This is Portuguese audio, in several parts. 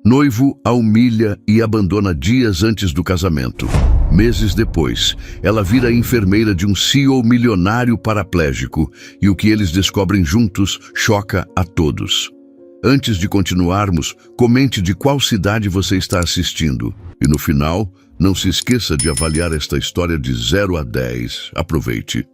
Noivo a humilha e abandona dias antes do casamento. Meses depois, ela vira enfermeira de um CEO milionário paraplégico e o que eles descobrem juntos choca a todos. Antes de continuarmos, comente de qual cidade você está assistindo. E no final, não se esqueça de avaliar esta história de 0 a 10. Aproveite.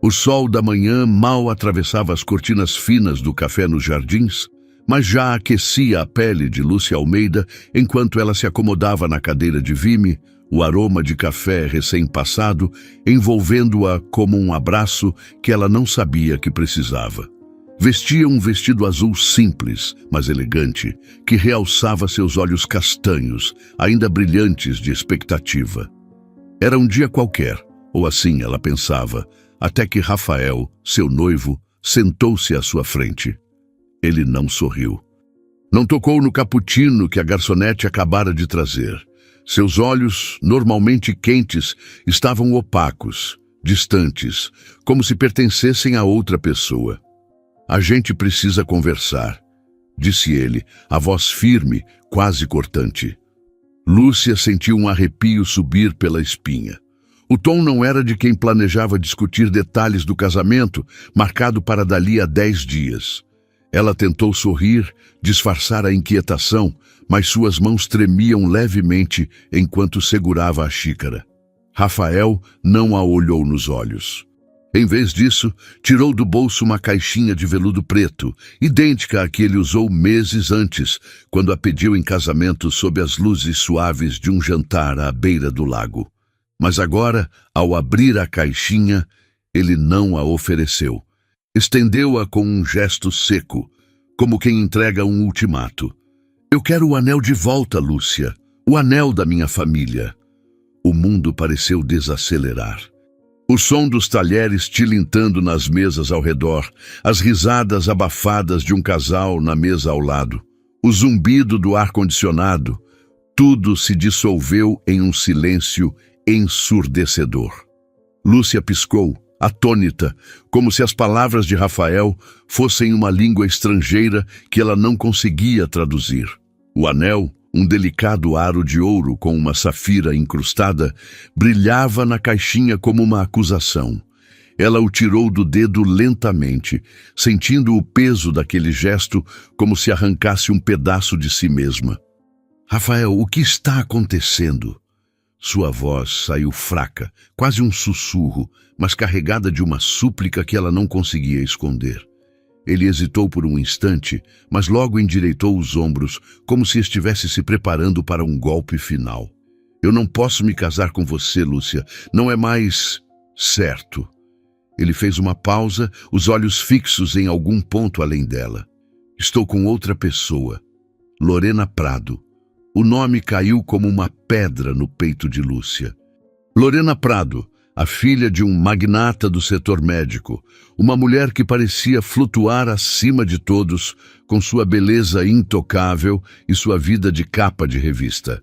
O sol da manhã mal atravessava as cortinas finas do café nos jardins, mas já aquecia a pele de Lúcia Almeida enquanto ela se acomodava na cadeira de vime, o aroma de café recém-passado envolvendo-a como um abraço que ela não sabia que precisava. Vestia um vestido azul simples, mas elegante, que realçava seus olhos castanhos, ainda brilhantes de expectativa. Era um dia qualquer, ou assim ela pensava, até que Rafael, seu noivo, sentou-se à sua frente. Ele não sorriu. Não tocou no cappuccino que a garçonete acabara de trazer. Seus olhos, normalmente quentes, estavam opacos, distantes, como se pertencessem a outra pessoa. A gente precisa conversar, disse ele, a voz firme, quase cortante. Lúcia sentiu um arrepio subir pela espinha. O tom não era de quem planejava discutir detalhes do casamento, marcado para dali a 10 dias. Ela tentou sorrir, disfarçar a inquietação, mas suas mãos tremiam levemente enquanto segurava a xícara. Rafael não a olhou nos olhos. Em vez disso, tirou do bolso uma caixinha de veludo preto, idêntica à que ele usou meses antes, quando a pediu em casamento sob as luzes suaves de um jantar à beira do lago. Mas agora, ao abrir a caixinha, ele não a ofereceu. Estendeu-a com um gesto seco, como quem entrega um ultimato. Eu quero o anel de volta, Lúcia. O anel da minha família. O mundo pareceu desacelerar. O som dos talheres tilintando nas mesas ao redor, as risadas abafadas de um casal na mesa ao lado, o zumbido do ar-condicionado, tudo se dissolveu em um silêncio ensurdecedor. Lúcia piscou, atônita, como se as palavras de Rafael fossem uma língua estrangeira que ela não conseguia traduzir. O anel, um delicado aro de ouro com uma safira incrustada, brilhava na caixinha como uma acusação. Ela o tirou do dedo lentamente, sentindo o peso daquele gesto como se arrancasse um pedaço de si mesma. Rafael, o que está acontecendo? Sua voz saiu fraca, quase um sussurro, mas carregada de uma súplica que ela não conseguia esconder. Ele hesitou por um instante, mas logo endireitou os ombros, como se estivesse se preparando para um golpe final. Eu não posso me casar com você, Lúcia. Não é mais certo. Ele fez uma pausa, os olhos fixos em algum ponto além dela. Estou com outra pessoa. Lorena Prado. O nome caiu como uma pedra no peito de Lúcia. Lorena Prado, a filha de um magnata do setor médico, uma mulher que parecia flutuar acima de todos, com sua beleza intocável e sua vida de capa de revista.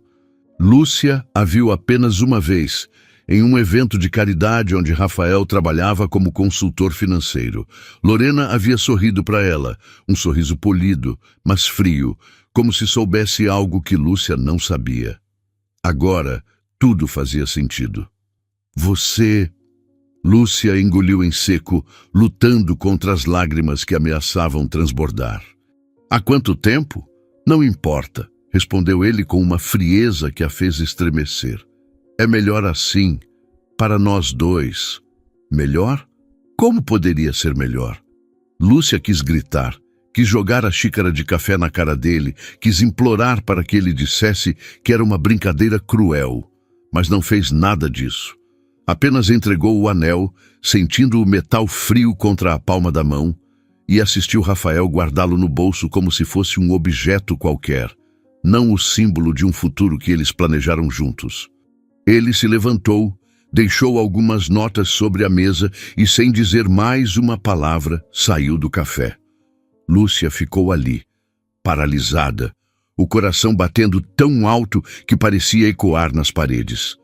Lúcia a viu apenas uma vez, em um evento de caridade onde Rafael trabalhava como consultor financeiro. Lorena havia sorrido para ela, um sorriso polido, mas frio, como se soubesse algo que Lúcia não sabia. Agora, tudo fazia sentido. Você... Lúcia engoliu em seco, lutando contra as lágrimas que ameaçavam transbordar. Há quanto tempo? Não importa, respondeu ele com uma frieza que a fez estremecer. É melhor assim, para nós dois. Melhor? Como poderia ser melhor? Lúcia quis gritar, quis jogar a xícara de café na cara dele, quis implorar para que ele dissesse que era uma brincadeira cruel, mas não fez nada disso. Apenas entregou o anel, sentindo o metal frio contra a palma da mão, e assistiu Rafael guardá-lo no bolso como se fosse um objeto qualquer, não o símbolo de um futuro que eles planejaram juntos. Ele se levantou, deixou algumas notas sobre a mesa e, sem dizer mais uma palavra, saiu do café. Lúcia ficou ali, paralisada, o coração batendo tão alto que parecia ecoar nas paredes.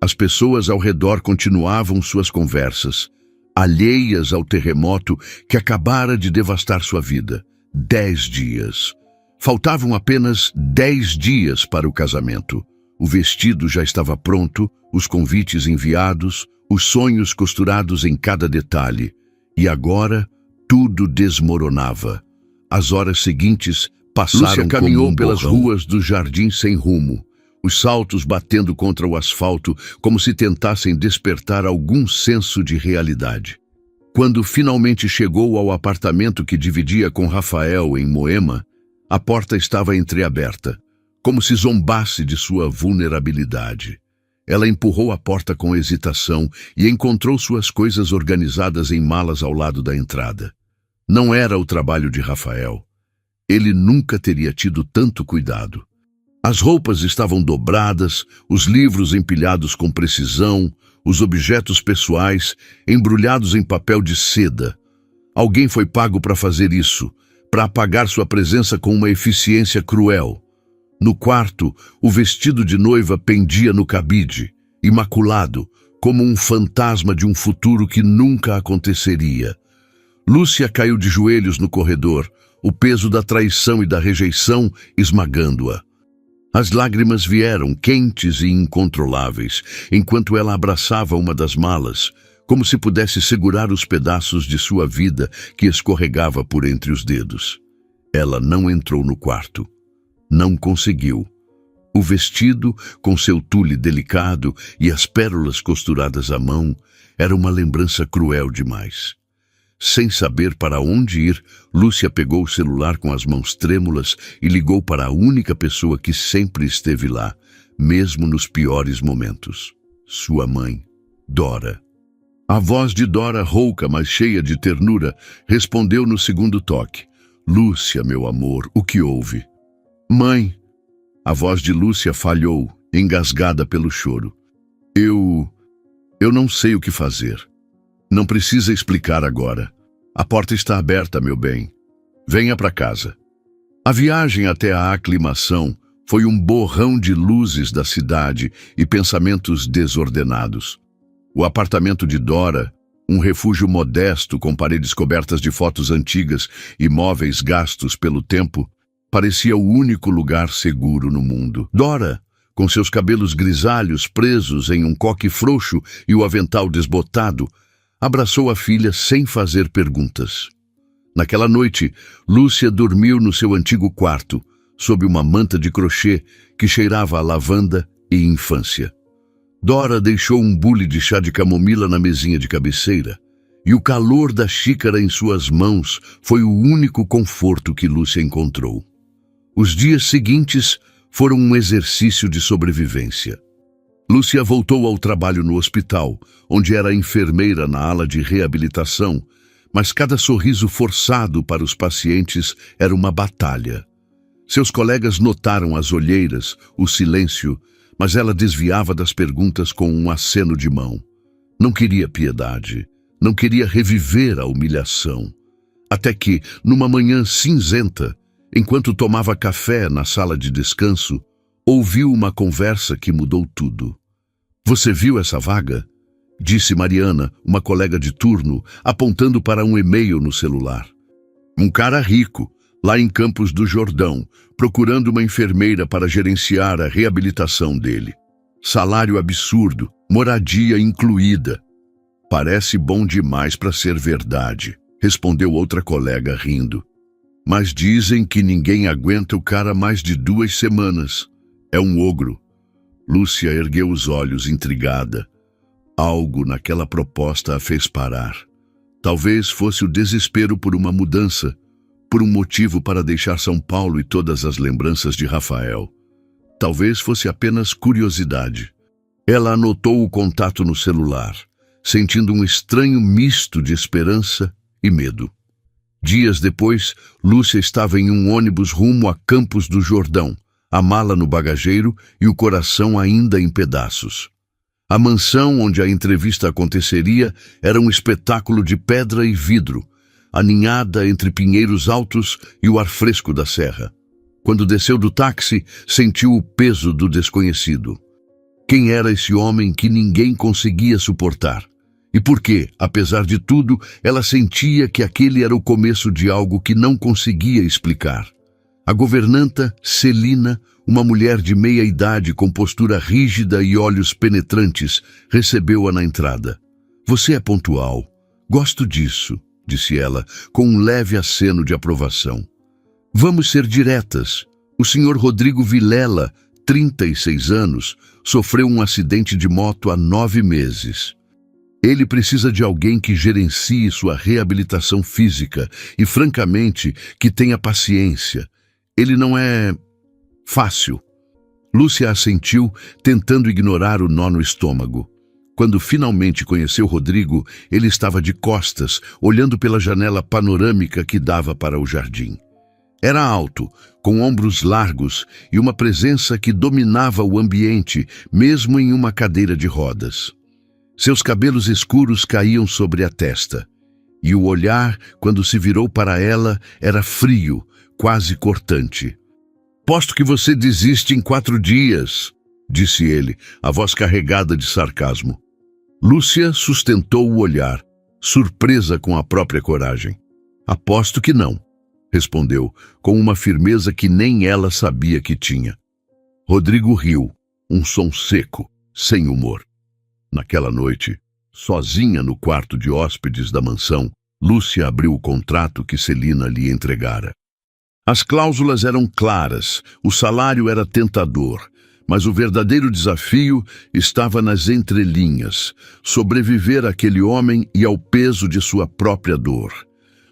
As pessoas ao redor continuavam suas conversas, alheias ao terremoto que acabara de devastar sua vida. 10 dias. Faltavam apenas 10 dias para o casamento. O vestido já estava pronto, os convites enviados, os sonhos costurados em cada detalhe. E agora, tudo desmoronava. As horas seguintes passaram. Lúcia caminhou pelas ruas do jardim sem rumo, os saltos batendo contra o asfalto como se tentassem despertar algum senso de realidade. Quando finalmente chegou ao apartamento que dividia com Rafael em Moema, a porta estava entreaberta, como se zombasse de sua vulnerabilidade. Ela empurrou a porta com hesitação e encontrou suas coisas organizadas em malas ao lado da entrada. Não era o trabalho de Rafael. Ele nunca teria tido tanto cuidado. As roupas estavam dobradas, os livros empilhados com precisão, os objetos pessoais embrulhados em papel de seda. Alguém foi pago para fazer isso, para apagar sua presença com uma eficiência cruel. No quarto, o vestido de noiva pendia no cabide, imaculado, como um fantasma de um futuro que nunca aconteceria. Lúcia caiu de joelhos no corredor, o peso da traição e da rejeição esmagando-a. As lágrimas vieram, quentes e incontroláveis, enquanto ela abraçava uma das malas, como se pudesse segurar os pedaços de sua vida que escorregava por entre os dedos. Ela não entrou no quarto. Não conseguiu. O vestido, com seu tule delicado e as pérolas costuradas à mão, era uma lembrança cruel demais. Sem saber para onde ir, Lúcia pegou o celular com as mãos trêmulas e ligou para a única pessoa que sempre esteve lá, mesmo nos piores momentos. Sua mãe, Dora. A voz de Dora, rouca, mas cheia de ternura, respondeu no segundo toque. Lúcia, meu amor, o que houve? Mãe. A voz de Lúcia falhou, engasgada pelo choro. Eu não sei o que fazer. Não precisa explicar agora. A porta está aberta, meu bem. Venha para casa. A viagem até a aclimação foi um borrão de luzes da cidade e pensamentos desordenados. O apartamento de Dora, um refúgio modesto com paredes cobertas de fotos antigas e móveis gastos pelo tempo, parecia o único lugar seguro no mundo. Dora, com seus cabelos grisalhos presos em um coque frouxo e o avental desbotado, abraçou a filha sem fazer perguntas. Naquela noite, Lúcia dormiu no seu antigo quarto, sob uma manta de crochê que cheirava a lavanda e infância. Dora deixou um bule de chá de camomila na mesinha de cabeceira, e o calor da xícara em suas mãos foi o único conforto que Lúcia encontrou. Os dias seguintes foram um exercício de sobrevivência. Lúcia voltou ao trabalho no hospital, onde era enfermeira na ala de reabilitação, mas cada sorriso forçado para os pacientes era uma batalha. Seus colegas notaram as olheiras, o silêncio, mas ela desviava das perguntas com um aceno de mão. Não queria piedade, não queria reviver a humilhação. Até que, numa manhã cinzenta, enquanto tomava café na sala de descanso, ouviu uma conversa que mudou tudo. Você viu essa vaga? Disse Mariana, uma colega de turno, apontando para um e-mail no celular. Um cara rico, lá em Campos do Jordão, procurando uma enfermeira para gerenciar a reabilitação dele. Salário absurdo, moradia incluída. Parece bom demais para ser verdade, respondeu outra colega rindo. Mas dizem que ninguém aguenta o cara mais de 2 semanas. É um ogro. Lúcia ergueu os olhos, intrigada. Algo naquela proposta a fez parar. Talvez fosse o desespero por uma mudança, por um motivo para deixar São Paulo e todas as lembranças de Rafael. Talvez fosse apenas curiosidade. Ela anotou o contato no celular, sentindo um estranho misto de esperança e medo. Dias depois, Lúcia estava em um ônibus rumo a Campos do Jordão, a mala no bagageiro e o coração ainda em pedaços. A mansão onde a entrevista aconteceria era um espetáculo de pedra e vidro, aninhada entre pinheiros altos e o ar fresco da serra. Quando desceu do táxi, sentiu o peso do desconhecido. Quem era esse homem que ninguém conseguia suportar? E por que, apesar de tudo, ela sentia que aquele era o começo de algo que não conseguia explicar? A governanta, Celina, uma mulher de meia idade com postura rígida e olhos penetrantes, recebeu-a na entrada. Você é pontual. Gosto disso, disse ela, com um leve aceno de aprovação. Vamos ser diretas. O senhor Rodrigo Vilela, 36 anos, sofreu um acidente de moto há 9 meses. Ele precisa de alguém que gerencie sua reabilitação física e, francamente, que tenha paciência. Ele não é fácil. Lúcia assentiu, tentando ignorar o nó no estômago. Quando finalmente conheceu Rodrigo, ele estava de costas, olhando pela janela panorâmica que dava para o jardim. Era alto, com ombros largos e uma presença que dominava o ambiente, mesmo em uma cadeira de rodas. Seus cabelos escuros caíam sobre a testa, e o olhar, quando se virou para ela, era frio, quase cortante. «Posto que você desiste em 4 dias», disse ele, a voz carregada de sarcasmo. Lúcia sustentou o olhar, surpresa com a própria coragem. «Aposto que não», respondeu, com uma firmeza que nem ela sabia que tinha. Rodrigo riu, um som seco, sem humor. Naquela noite, sozinha no quarto de hóspedes da mansão, Lúcia abriu o contrato que Celina lhe entregara. As cláusulas eram claras, o salário era tentador, mas o verdadeiro desafio estava nas entrelinhas, sobreviver àquele homem e ao peso de sua própria dor.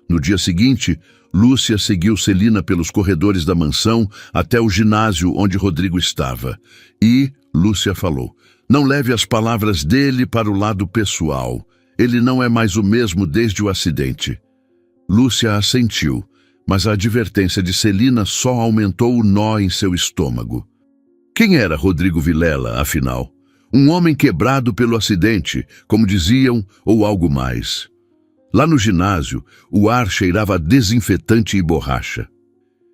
No dia seguinte, Lúcia seguiu Celina pelos corredores da mansão até o ginásio onde Rodrigo estava. E, Lúcia falou, não leve as palavras dele para o lado pessoal. Ele não é mais o mesmo desde o acidente. Lúcia assentiu, mas a advertência de Celina só aumentou o nó em seu estômago. Quem era Rodrigo Vilela, afinal? Um homem quebrado pelo acidente, como diziam, ou algo mais. Lá no ginásio, o ar cheirava a desinfetante e borracha.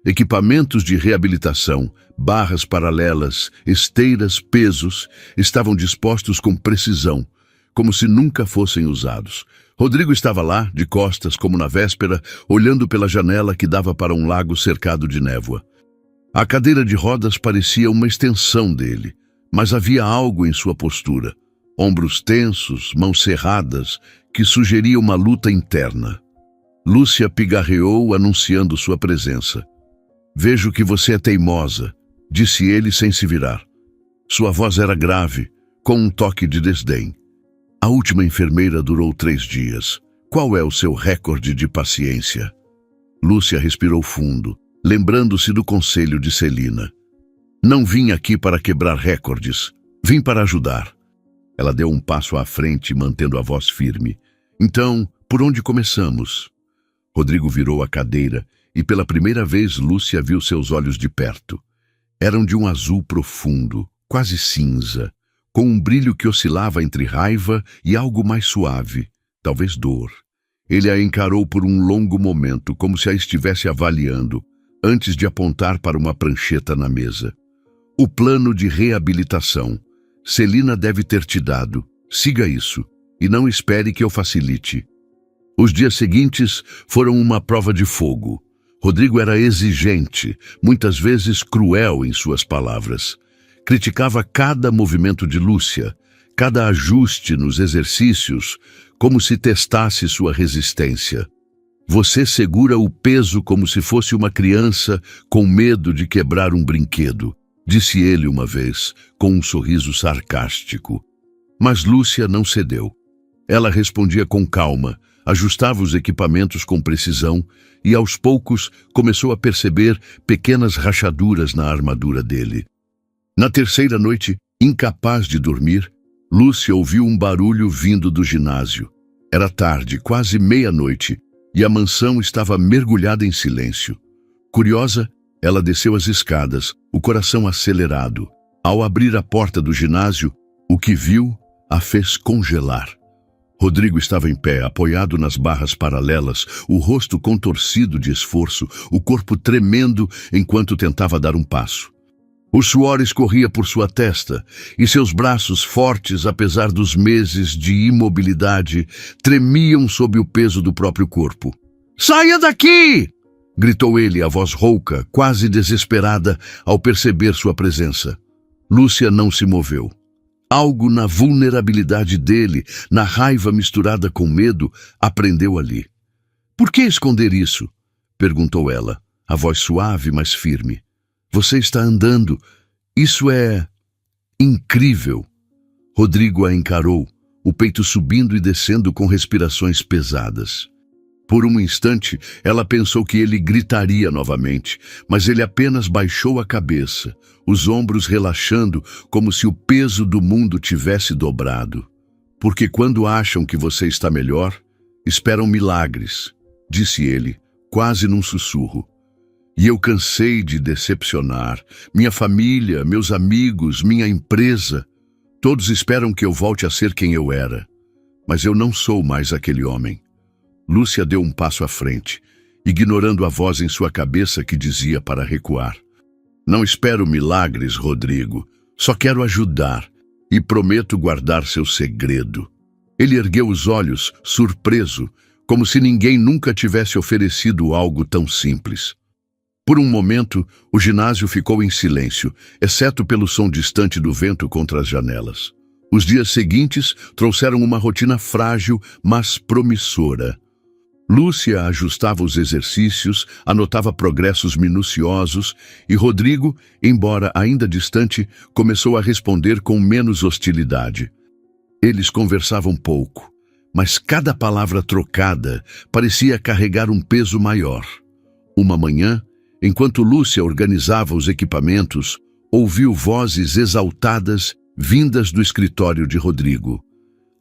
Equipamentos de reabilitação, barras paralelas, esteiras, pesos, estavam dispostos com precisão, como se nunca fossem usados. Rodrigo estava lá, de costas, como na véspera, olhando pela janela que dava para um lago cercado de névoa. A cadeira de rodas parecia uma extensão dele, mas havia algo em sua postura. Ombros tensos, mãos cerradas, que sugeria uma luta interna. Lúcia pigarreou, anunciando sua presença. «Vejo que você é teimosa», disse ele sem se virar. Sua voz era grave, com um toque de desdém. A última enfermeira durou 3 dias. Qual é o seu recorde de paciência? Lúcia respirou fundo, lembrando-se do conselho de Celina. Não vim aqui para quebrar recordes. Vim para ajudar. Ela deu um passo à frente, mantendo a voz firme. Então, por onde começamos? Rodrigo virou a cadeira e pela primeira vez Lúcia viu seus olhos de perto. Eram de um azul profundo, quase cinza, com um brilho que oscilava entre raiva e algo mais suave, talvez dor. Ele a encarou por um longo momento, como se a estivesse avaliando, antes de apontar para uma prancheta na mesa. O plano de reabilitação. Celina deve ter te dado. Siga isso, e não espere que eu facilite. Os dias seguintes foram uma prova de fogo. Rodrigo era exigente, muitas vezes cruel em suas palavras. Criticava cada movimento de Lúcia, cada ajuste nos exercícios, como se testasse sua resistência. Você segura o peso como se fosse uma criança com medo de quebrar um brinquedo, disse ele uma vez, com um sorriso sarcástico. Mas Lúcia não cedeu. Ela respondia com calma, ajustava os equipamentos com precisão e, aos poucos, começou a perceber pequenas rachaduras na armadura dele. Na terceira noite, incapaz de dormir, Lúcia ouviu um barulho vindo do ginásio. Era tarde, quase meia-noite, e a mansão estava mergulhada em silêncio. Curiosa, ela desceu as escadas, o coração acelerado. Ao abrir a porta do ginásio, o que viu a fez congelar. Rodrigo estava em pé, apoiado nas barras paralelas, o rosto contorcido de esforço, o corpo tremendo enquanto tentava dar um passo. O suor escorria por sua testa e seus braços fortes, apesar dos meses de imobilidade, tremiam sob o peso do próprio corpo. «Saia daqui!» gritou ele, a voz rouca, quase desesperada ao perceber sua presença. Lúcia não se moveu. Algo na vulnerabilidade dele, na raiva misturada com medo, aprendeu ali. Por que esconder isso? Perguntou ela, a voz suave, mas firme. Você está andando. Isso é incrível. Rodrigo a encarou, o peito subindo e descendo com respirações pesadas. Por um instante, ela pensou que ele gritaria novamente, mas ele apenas baixou a cabeça, os ombros relaxando como se o peso do mundo tivesse dobrado. Porque quando acham que você está melhor, esperam milagres, disse ele, quase num sussurro. E eu cansei de decepcionar. Minha família, meus amigos, minha empresa. Todos esperam que eu volte a ser quem eu era. Mas eu não sou mais aquele homem. Lúcia deu um passo à frente, ignorando a voz em sua cabeça que dizia para recuar. Não espero milagres, Rodrigo. Só quero ajudar e prometo guardar seu segredo. Ele ergueu os olhos, surpreso, como se ninguém nunca tivesse oferecido algo tão simples. Por um momento, o ginásio ficou em silêncio, exceto pelo som distante do vento contra as janelas. Os dias seguintes trouxeram uma rotina frágil, mas promissora. Lúcia ajustava os exercícios, anotava progressos minuciosos e Rodrigo, embora ainda distante, começou a responder com menos hostilidade. Eles conversavam pouco, mas cada palavra trocada parecia carregar um peso maior. Uma manhã, enquanto Lúcia organizava os equipamentos, ouviu vozes exaltadas vindas do escritório de Rodrigo.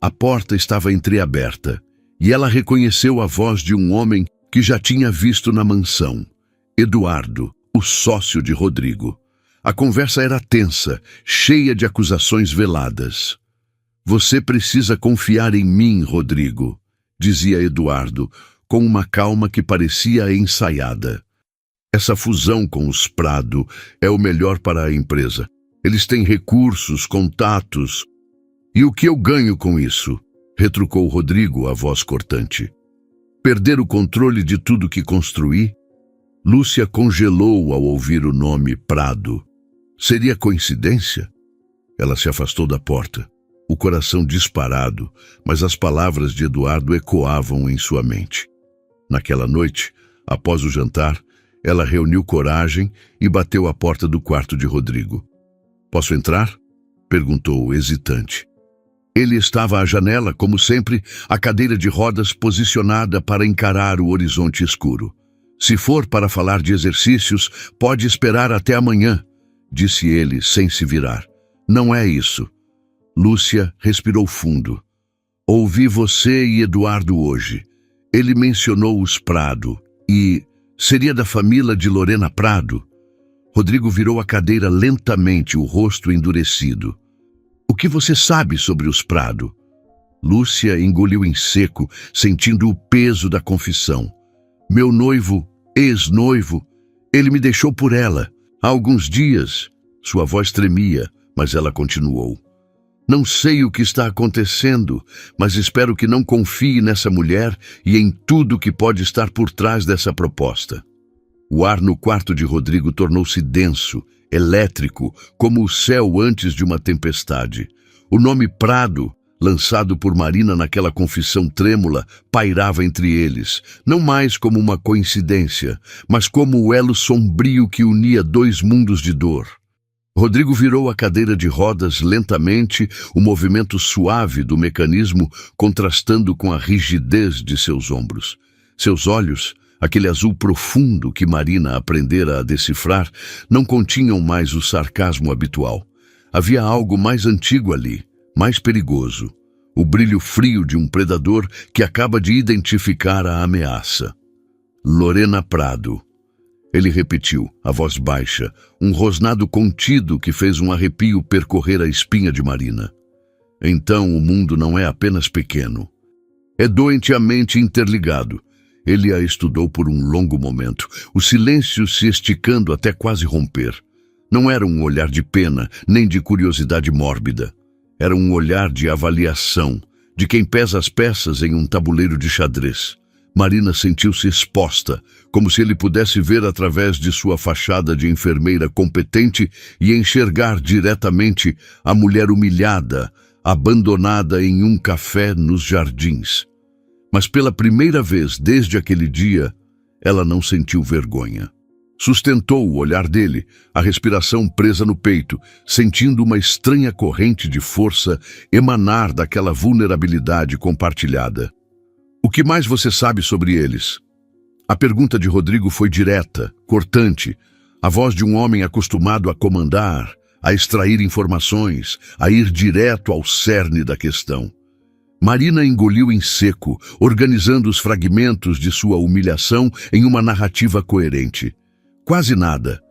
A porta estava entreaberta e ela reconheceu a voz de um homem que já tinha visto na mansão, Eduardo, o sócio de Rodrigo. A conversa era tensa, cheia de acusações veladas. Você precisa confiar em mim, Rodrigo, dizia Eduardo, com uma calma que parecia ensaiada. Essa fusão com os Prado é o melhor para a empresa. Eles têm recursos, contatos. E o que eu ganho com isso? Retrucou Rodrigo, a voz cortante. Perder o controle de tudo que construí? Lúcia congelou ao ouvir o nome Prado. Seria coincidência? Ela se afastou da porta, o coração disparado, mas as palavras de Eduardo ecoavam em sua mente. Naquela noite, após o jantar, ela reuniu coragem e bateu à porta do quarto de Rodrigo. Posso entrar? Perguntou, hesitante. Ele estava à janela, como sempre, a cadeira de rodas posicionada para encarar o horizonte escuro. Se for para falar de exercícios, pode esperar até amanhã, disse ele, sem se virar. Não é isso. Lúcia respirou fundo. Ouvi você e Eduardo hoje. Ele mencionou os Prado e seria da família de Lorena Prado. Rodrigo virou a cadeira lentamente, o rosto endurecido. O que você sabe sobre os Prado? Lúcia engoliu em seco, sentindo o peso da confissão. Meu noivo, ex-noivo, ele me deixou por ela. Há alguns dias, sua voz tremia, mas ela continuou. Não sei o que está acontecendo, mas espero que não confie nessa mulher e em tudo que pode estar por trás dessa proposta. O ar no quarto de Rodrigo tornou-se denso, elétrico, como o céu antes de uma tempestade. O nome Prado, lançado por Marina naquela confissão trêmula, pairava entre eles, não mais como uma coincidência, mas como o elo sombrio que unia dois mundos de dor. Rodrigo virou a cadeira de rodas lentamente, o movimento suave do mecanismo contrastando com a rigidez de seus ombros. Seus olhos, aquele azul profundo que Marina aprendera a decifrar, não continham mais o sarcasmo habitual. Havia algo mais antigo ali, mais perigoso. O brilho frio de um predador que acaba de identificar a ameaça. Lorena Prado. Ele repetiu, a voz baixa, um rosnado contido que fez um arrepio percorrer a espinha de Marina. Então o mundo não é apenas pequeno. É doentiamente interligado. Ele a estudou por um longo momento, o silêncio se esticando até quase romper. Não era um olhar de pena, nem de curiosidade mórbida. Era um olhar de avaliação, de quem pesa as peças em um tabuleiro de xadrez. Marina sentiu-se exposta, como se ele pudesse ver através de sua fachada de enfermeira competente e enxergar diretamente a mulher humilhada, abandonada em um café nos jardins. Mas pela primeira vez desde aquele dia, ela não sentiu vergonha. Sustentou o olhar dele, a respiração presa no peito, sentindo uma estranha corrente de força emanar daquela vulnerabilidade compartilhada. O que mais você sabe sobre eles? A pergunta de Rodrigo foi direta, cortante, a voz de um homem acostumado a comandar, a extrair informações, a ir direto ao cerne da questão. Marina engoliu em seco, organizando os fragmentos de sua humilhação em uma narrativa coerente. Quase nada.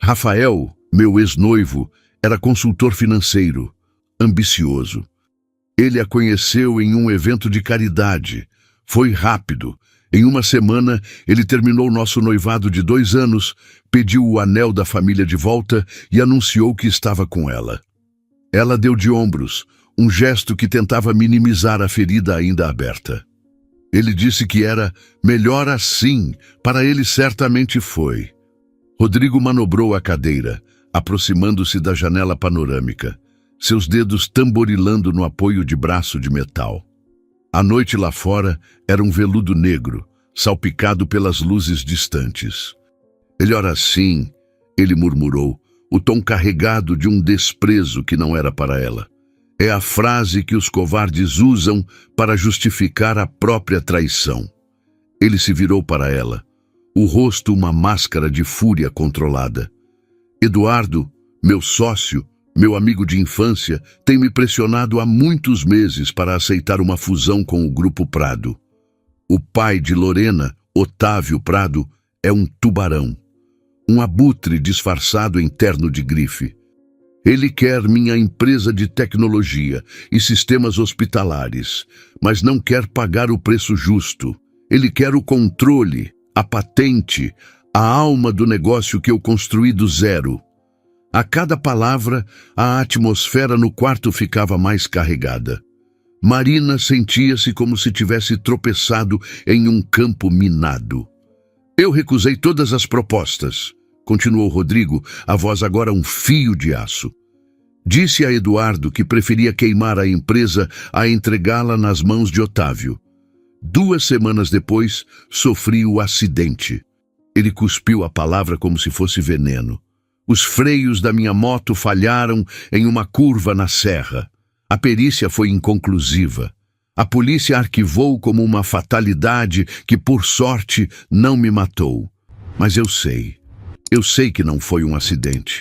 Rafael, meu ex-noivo, era consultor financeiro, ambicioso. Ele a conheceu em um evento de caridade. Foi rápido. Em uma semana, ele terminou nosso noivado de 2 anos, pediu o anel da família de volta e anunciou que estava com ela. Ela deu de ombros, um gesto que tentava minimizar a ferida ainda aberta. Ele disse que era melhor assim, para ele certamente foi. Rodrigo manobrou a cadeira, aproximando-se da janela panorâmica, seus dedos tamborilando no apoio de braço de metal. A noite lá fora era um veludo negro, salpicado pelas luzes distantes. Melhor assim, ele murmurou, o tom carregado de um desprezo que não era para ela. É a frase que os covardes usam para justificar a própria traição. Ele se virou para ela, o rosto uma máscara de fúria controlada. Eduardo, meu sócio, meu amigo de infância, tem me pressionado há muitos meses para aceitar uma fusão com o Grupo Prado. O pai de Lorena, Otávio Prado, é um tubarão. Um abutre disfarçado em terno de grife. Ele quer minha empresa de tecnologia e sistemas hospitalares, mas não quer pagar o preço justo. Ele quer o controle, a patente, a alma do negócio que eu construí do zero. A cada palavra, a atmosfera no quarto ficava mais carregada. Marina sentia-se como se tivesse tropeçado em um campo minado. Eu recusei todas as propostas, continuou Rodrigo, a voz agora um fio de aço. Disse a Eduardo que preferia queimar a empresa a entregá-la nas mãos de Otávio. 2 semanas depois, sofri o acidente. Ele cuspiu a palavra como se fosse veneno. Os freios da minha moto falharam em uma curva na serra. A perícia foi inconclusiva. A polícia arquivou como uma fatalidade que, por sorte, não me matou. Mas eu sei que não foi um acidente.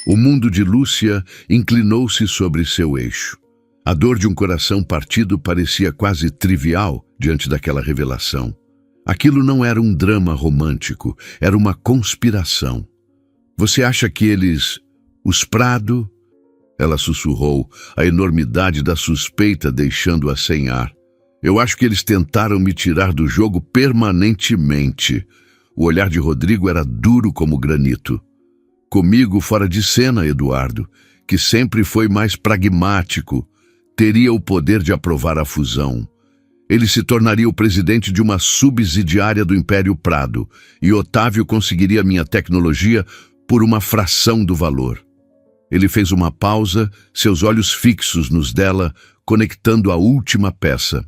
O mundo de Lúcia inclinou-se sobre seu eixo. A dor de um coração partido parecia quase trivial diante daquela revelação. Aquilo não era um drama romântico, era uma conspiração. Você acha que eles... os Prado... Ela sussurrou, a enormidade da suspeita deixando-a sem ar. Eu acho que eles tentaram me tirar do jogo permanentemente. O olhar de Rodrigo era duro como granito. Comigo fora de cena, Eduardo, que sempre foi mais pragmático, teria o poder de aprovar a fusão. Ele se tornaria o presidente de uma subsidiária do Império Prado, e Otávio conseguiria minha tecnologia por uma fração do valor. Ele fez uma pausa, seus olhos fixos nos dela, conectando a última peça.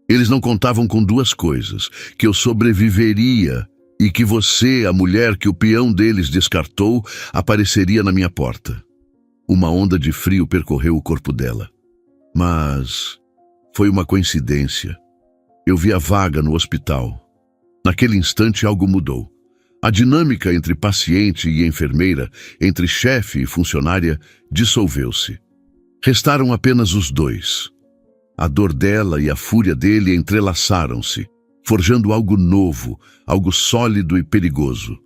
Eles não contavam com 2 coisas, que eu sobreviveria e que você, a mulher que o peão deles descartou, apareceria na minha porta. Uma onda de frio percorreu o corpo dela. Mas foi uma coincidência. Eu vi a vaga no hospital. Naquele instante algo mudou. A dinâmica entre paciente e enfermeira, entre chefe e funcionária, dissolveu-se. Restaram apenas os 2. A dor dela e a fúria dele entrelaçaram-se, forjando algo novo, algo sólido e perigoso.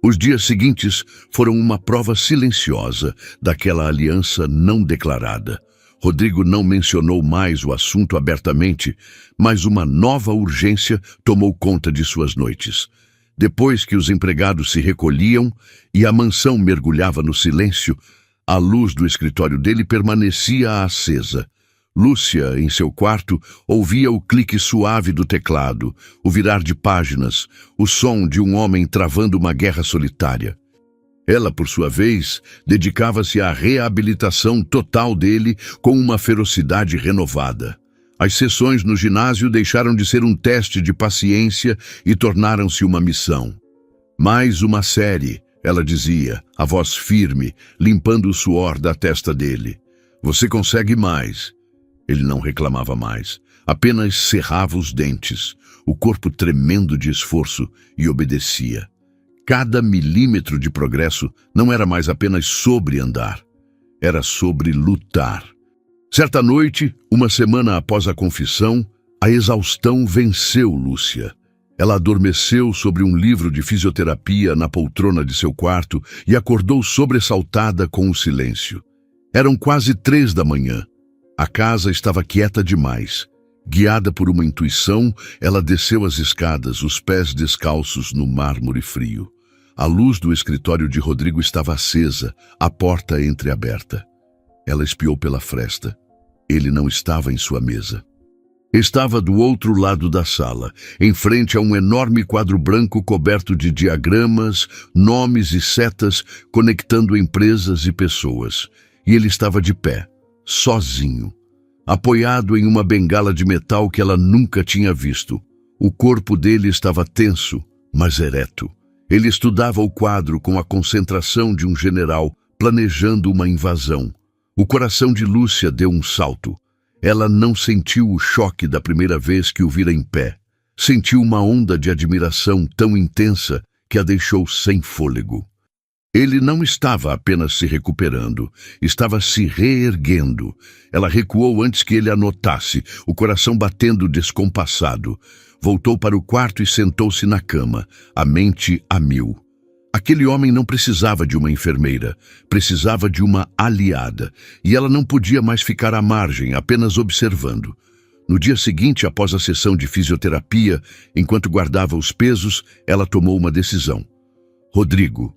Os dias seguintes foram uma prova silenciosa daquela aliança não declarada. Rodrigo não mencionou mais o assunto abertamente, mas uma nova urgência tomou conta de suas noites. Depois que os empregados se recolhiam e a mansão mergulhava no silêncio, a luz do escritório dele permanecia acesa. Lúcia, em seu quarto, ouvia o clique suave do teclado, o virar de páginas, o som de um homem travando uma guerra solitária. Ela, por sua vez, dedicava-se à reabilitação total dele com uma ferocidade renovada. As sessões no ginásio deixaram de ser um teste de paciência e tornaram-se uma missão. Mais uma série, ela dizia, a voz firme, limpando o suor da testa dele. Você consegue mais. Ele não reclamava mais, apenas cerrava os dentes, o corpo tremendo de esforço, e obedecia. Cada milímetro de progresso não era mais apenas sobre andar, era sobre lutar. Certa noite, uma semana após a confissão, a exaustão venceu Lúcia. Ela adormeceu sobre um livro de fisioterapia na poltrona de seu quarto e acordou sobressaltada com o silêncio. Eram quase 3 da manhã. A casa estava quieta demais. Guiada por uma intuição, ela desceu as escadas, os pés descalços no mármore frio. A luz do escritório de Rodrigo estava acesa, a porta entreaberta. Ela espiou pela fresta. Ele não estava em sua mesa. Estava do outro lado da sala, em frente a um enorme quadro branco coberto de diagramas, nomes e setas conectando empresas e pessoas. E ele estava de pé, sozinho, apoiado em uma bengala de metal que ela nunca tinha visto. O corpo dele estava tenso, mas ereto. Ele estudava o quadro com a concentração de um general planejando uma invasão. O coração de Lúcia deu um salto. Ela não sentiu o choque da primeira vez que o vira em pé. Sentiu uma onda de admiração tão intensa que a deixou sem fôlego. Ele não estava apenas se recuperando, estava se reerguendo. Ela recuou antes que ele a notasse, o coração batendo descompassado. Voltou para o quarto e sentou-se na cama, a mente a mil. Aquele homem não precisava de uma enfermeira, precisava de uma aliada, e ela não podia mais ficar à margem, apenas observando. No dia seguinte, após a sessão de fisioterapia, enquanto guardava os pesos, ela tomou uma decisão. Rodrigo.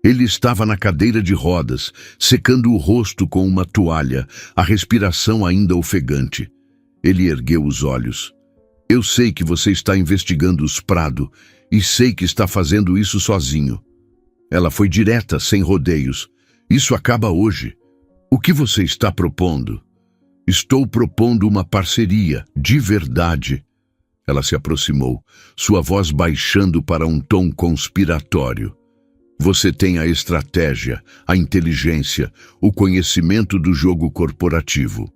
Ele estava na cadeira de rodas, secando o rosto com uma toalha, a respiração ainda ofegante. Ele ergueu os olhos. Eu sei que você está investigando os Prado e sei que está fazendo isso sozinho. Ela foi direta, sem rodeios. Isso acaba hoje. O que você está propondo? Estou propondo uma parceria, de verdade. Ela se aproximou, sua voz baixando para um tom conspiratório. Você tem a estratégia, a inteligência, o conhecimento do jogo corporativo.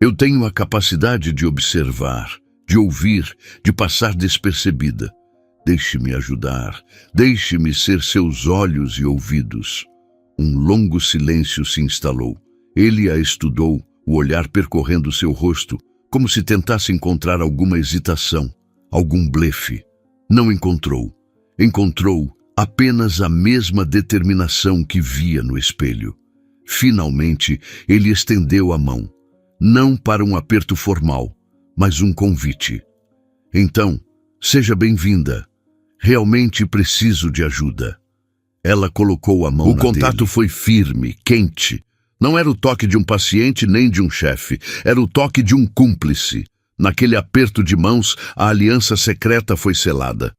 Eu tenho a capacidade de observar, de ouvir, de passar despercebida. Deixe-me ajudar, deixe-me ser seus olhos e ouvidos. Um longo silêncio se instalou. Ele a estudou, o olhar percorrendo seu rosto, como se tentasse encontrar alguma hesitação, algum blefe. Não encontrou. Encontrou apenas a mesma determinação que via no espelho. Finalmente, ele estendeu a mão, não para um aperto formal, mas um convite. Então, seja bem-vinda. Realmente preciso de ajuda. Ela colocou a mão na dele. O contato foi firme, quente. Não era o toque de um paciente nem de um chefe, era o toque de um cúmplice. Naquele aperto de mãos, a aliança secreta foi selada.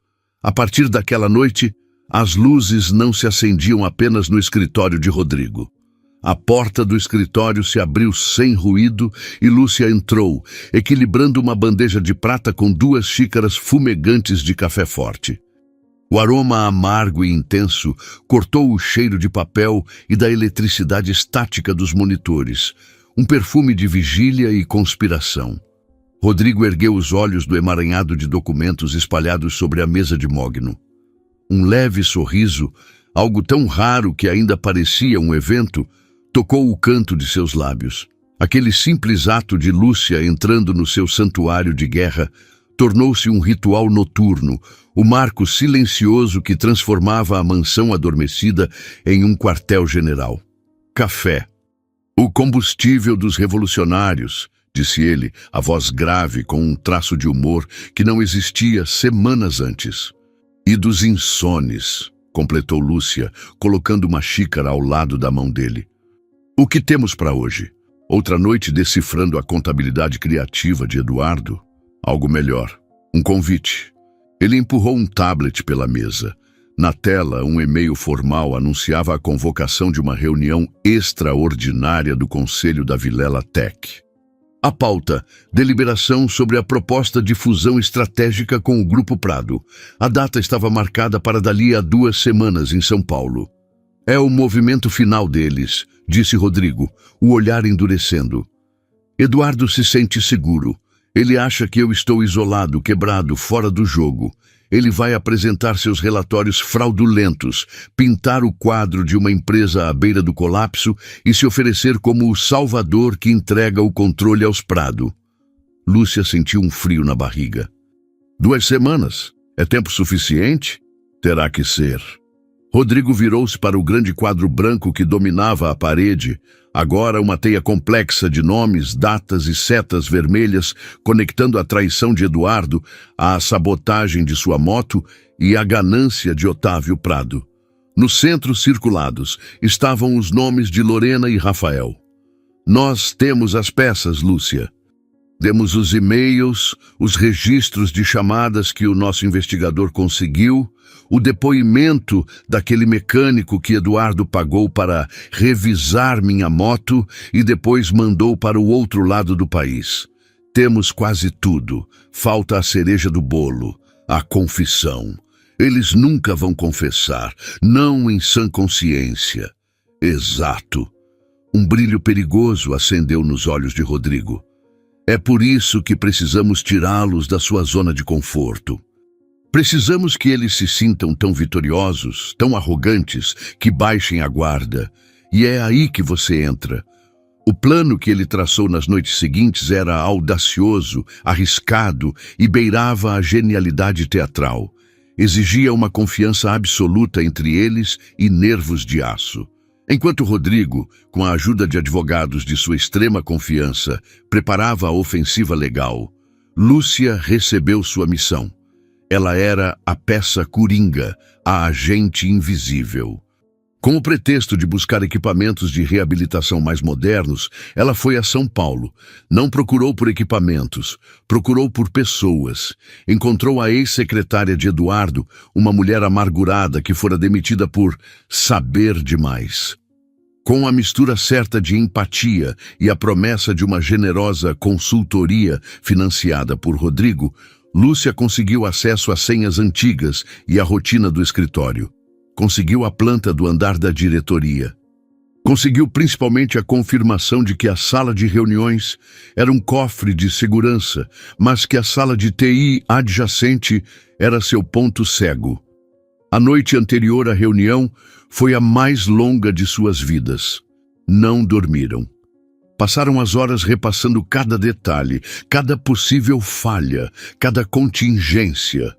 A partir daquela noite, as luzes não se acendiam apenas no escritório de Rodrigo. A porta do escritório se abriu sem ruído e Lúcia entrou, equilibrando uma bandeja de prata com 2 xícaras fumegantes de café forte. O aroma amargo e intenso cortou o cheiro de papel e da eletricidade estática dos monitores, um perfume de vigília e conspiração. Rodrigo ergueu os olhos do emaranhado de documentos espalhados sobre a mesa de mogno. Um leve sorriso, algo tão raro que ainda parecia um evento, tocou o canto de seus lábios. Aquele simples ato de Lúcia entrando no seu santuário de guerra tornou-se um ritual noturno, o marco silencioso que transformava a mansão adormecida em um quartel-general. Café. O combustível dos revolucionários, disse ele, a voz grave com um traço de humor que não existia semanas antes. E dos insones, completou Lúcia, colocando uma xícara ao lado da mão dele. O que temos para hoje? Outra noite decifrando a contabilidade criativa de Eduardo. Algo melhor. Um convite. Ele empurrou um tablet pela mesa. Na tela, um e-mail formal anunciava a convocação de uma reunião extraordinária do Conselho da Vilela Tech. A pauta: deliberação sobre a proposta de fusão estratégica com o Grupo Prado. A data estava marcada para dali a 2 semanas em São Paulo. É o movimento final deles, disse Rodrigo, o olhar endurecendo. Eduardo se sente seguro. Ele acha que eu estou isolado, quebrado, fora do jogo. Ele vai apresentar seus relatórios fraudulentos, pintar o quadro de uma empresa à beira do colapso e se oferecer como o salvador que entrega o controle aos Prado. Lúcia sentiu um frio na barriga. 2 semanas? É tempo suficiente? Terá que ser. Rodrigo virou-se para o grande quadro branco que dominava a parede, agora uma teia complexa de nomes, datas e setas vermelhas, conectando a traição de Eduardo, à sabotagem de sua moto e à ganância de Otávio Prado. No centro, circulados, estavam os nomes de Lorena e Rafael. Nós temos as peças, Lúcia. Temos os e-mails, os registros de chamadas que o nosso investigador conseguiu, o depoimento daquele mecânico que Eduardo pagou para revisar minha moto e depois mandou para o outro lado do país. Temos quase tudo. Falta a cereja do bolo, a confissão. Eles nunca vão confessar, não em sã consciência. Exato. Um brilho perigoso acendeu nos olhos de Rodrigo. É por isso que precisamos tirá-los da sua zona de conforto. Precisamos que eles se sintam tão vitoriosos, tão arrogantes, que baixem a guarda. E é aí que você entra. O plano que ele traçou nas noites seguintes era audacioso, arriscado e beirava a genialidade teatral. Exigia uma confiança absoluta entre eles e nervos de aço. Enquanto Rodrigo, com a ajuda de advogados de sua extrema confiança, preparava a ofensiva legal, Lúcia recebeu sua missão. Ela era a peça coringa, a agente invisível. Com o pretexto de buscar equipamentos de reabilitação mais modernos, ela foi a São Paulo. Não procurou por equipamentos, procurou por pessoas. Encontrou a ex-secretária de Eduardo, uma mulher amargurada que fora demitida por saber demais. Com a mistura certa de empatia e a promessa de uma generosa consultoria financiada por Rodrigo, Lúcia conseguiu acesso às senhas antigas e à rotina do escritório. Conseguiu a planta do andar da diretoria. Conseguiu principalmente a confirmação de que a sala de reuniões era um cofre de segurança, mas que a sala de TI adjacente era seu ponto cego. A noite anterior à reunião foi a mais longa de suas vidas. Não dormiram. Passaram as horas repassando cada detalhe, cada possível falha, cada contingência.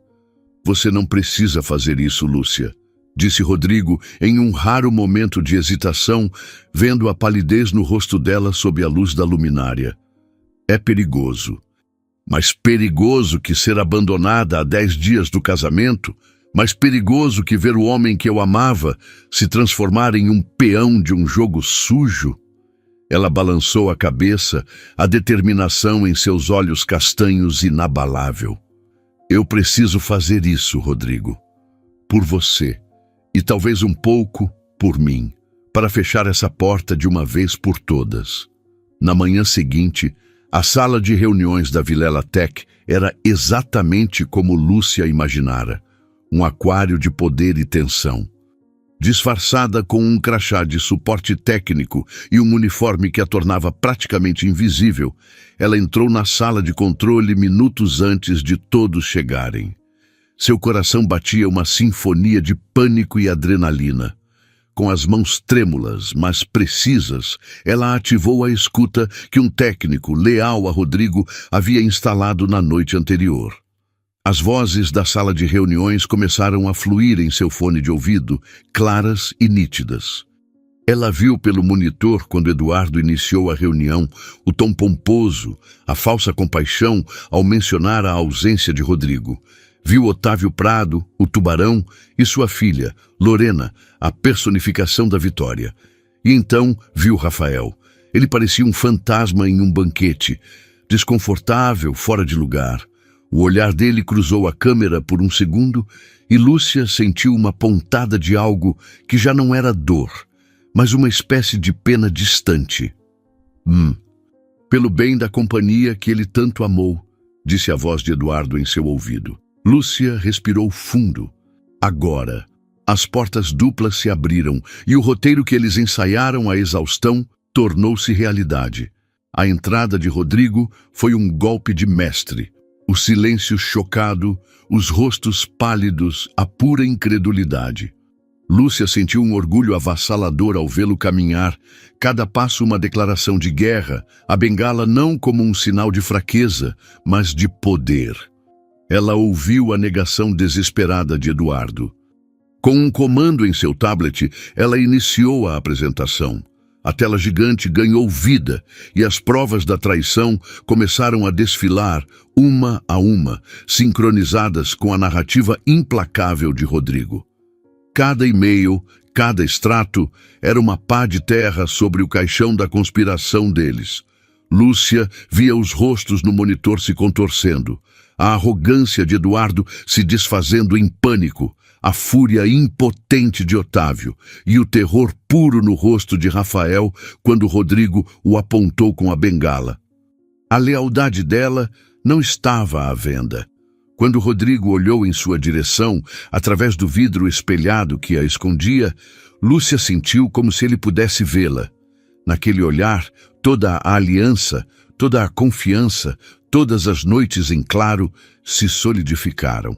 Você não precisa fazer isso, Lúcia, disse Rodrigo em um raro momento de hesitação, vendo a palidez no rosto dela sob a luz da luminária. É perigoso. Mais perigoso que ser abandonada há 10 dias do casamento, mais perigoso que ver o homem que eu amava se transformar em um peão de um jogo sujo. Ela balançou a cabeça, a determinação em seus olhos castanhos inabalável. Eu preciso fazer isso, Rodrigo. Por você. E talvez um pouco por mim. Para fechar essa porta de uma vez por todas. Na manhã seguinte, a sala de reuniões da Vilela Tech era exatamente como Lúcia imaginara. Um aquário de poder e tensão. Disfarçada com um crachá de suporte técnico e um uniforme que a tornava praticamente invisível, ela entrou na sala de controle minutos antes de todos chegarem. Seu coração batia uma sinfonia de pânico e adrenalina. Com as mãos trêmulas, mas precisas, ela ativou a escuta que um técnico, leal a Rodrigo, havia instalado na noite anterior. As vozes da sala de reuniões começaram a fluir em seu fone de ouvido, claras e nítidas. Ela viu pelo monitor, quando Eduardo iniciou a reunião, o tom pomposo, a falsa compaixão ao mencionar a ausência de Rodrigo. Viu Otávio Prado, o tubarão, e sua filha, Lorena, a personificação da vitória. E então viu Rafael. Ele parecia um fantasma em um banquete, desconfortável, fora de lugar. O olhar dele cruzou a câmera por um segundo e Lúcia sentiu uma pontada de algo que já não era dor, mas uma espécie de pena distante. Pelo bem da companhia que ele tanto amou, disse a voz de Eduardo em seu ouvido. Lúcia respirou fundo. Agora, as portas duplas se abriram e o roteiro que eles ensaiaram à exaustão tornou-se realidade. A entrada de Rodrigo foi um golpe de mestre. O silêncio chocado, os rostos pálidos, a pura incredulidade. Lúcia sentiu um orgulho avassalador ao vê-lo caminhar, cada passo uma declaração de guerra, a bengala não como um sinal de fraqueza, mas de poder. Ela ouviu a negação desesperada de Eduardo. Com um comando em seu tablet, ela iniciou a apresentação. A tela gigante ganhou vida e as provas da traição começaram a desfilar, uma a uma, sincronizadas com a narrativa implacável de Rodrigo. Cada e-mail, cada extrato, era uma pá de terra sobre o caixão da conspiração deles. Lúcia via os rostos no monitor se contorcendo, a arrogância de Eduardo se desfazendo em pânico, a fúria impotente de Otávio e o terror puro no rosto de Rafael quando Rodrigo o apontou com a bengala. A lealdade dela não estava à venda. Quando Rodrigo olhou em sua direção, através do vidro espelhado que a escondia, Lúcia sentiu como se ele pudesse vê-la. Naquele olhar, toda a aliança, toda a confiança, todas as noites em claro se solidificaram.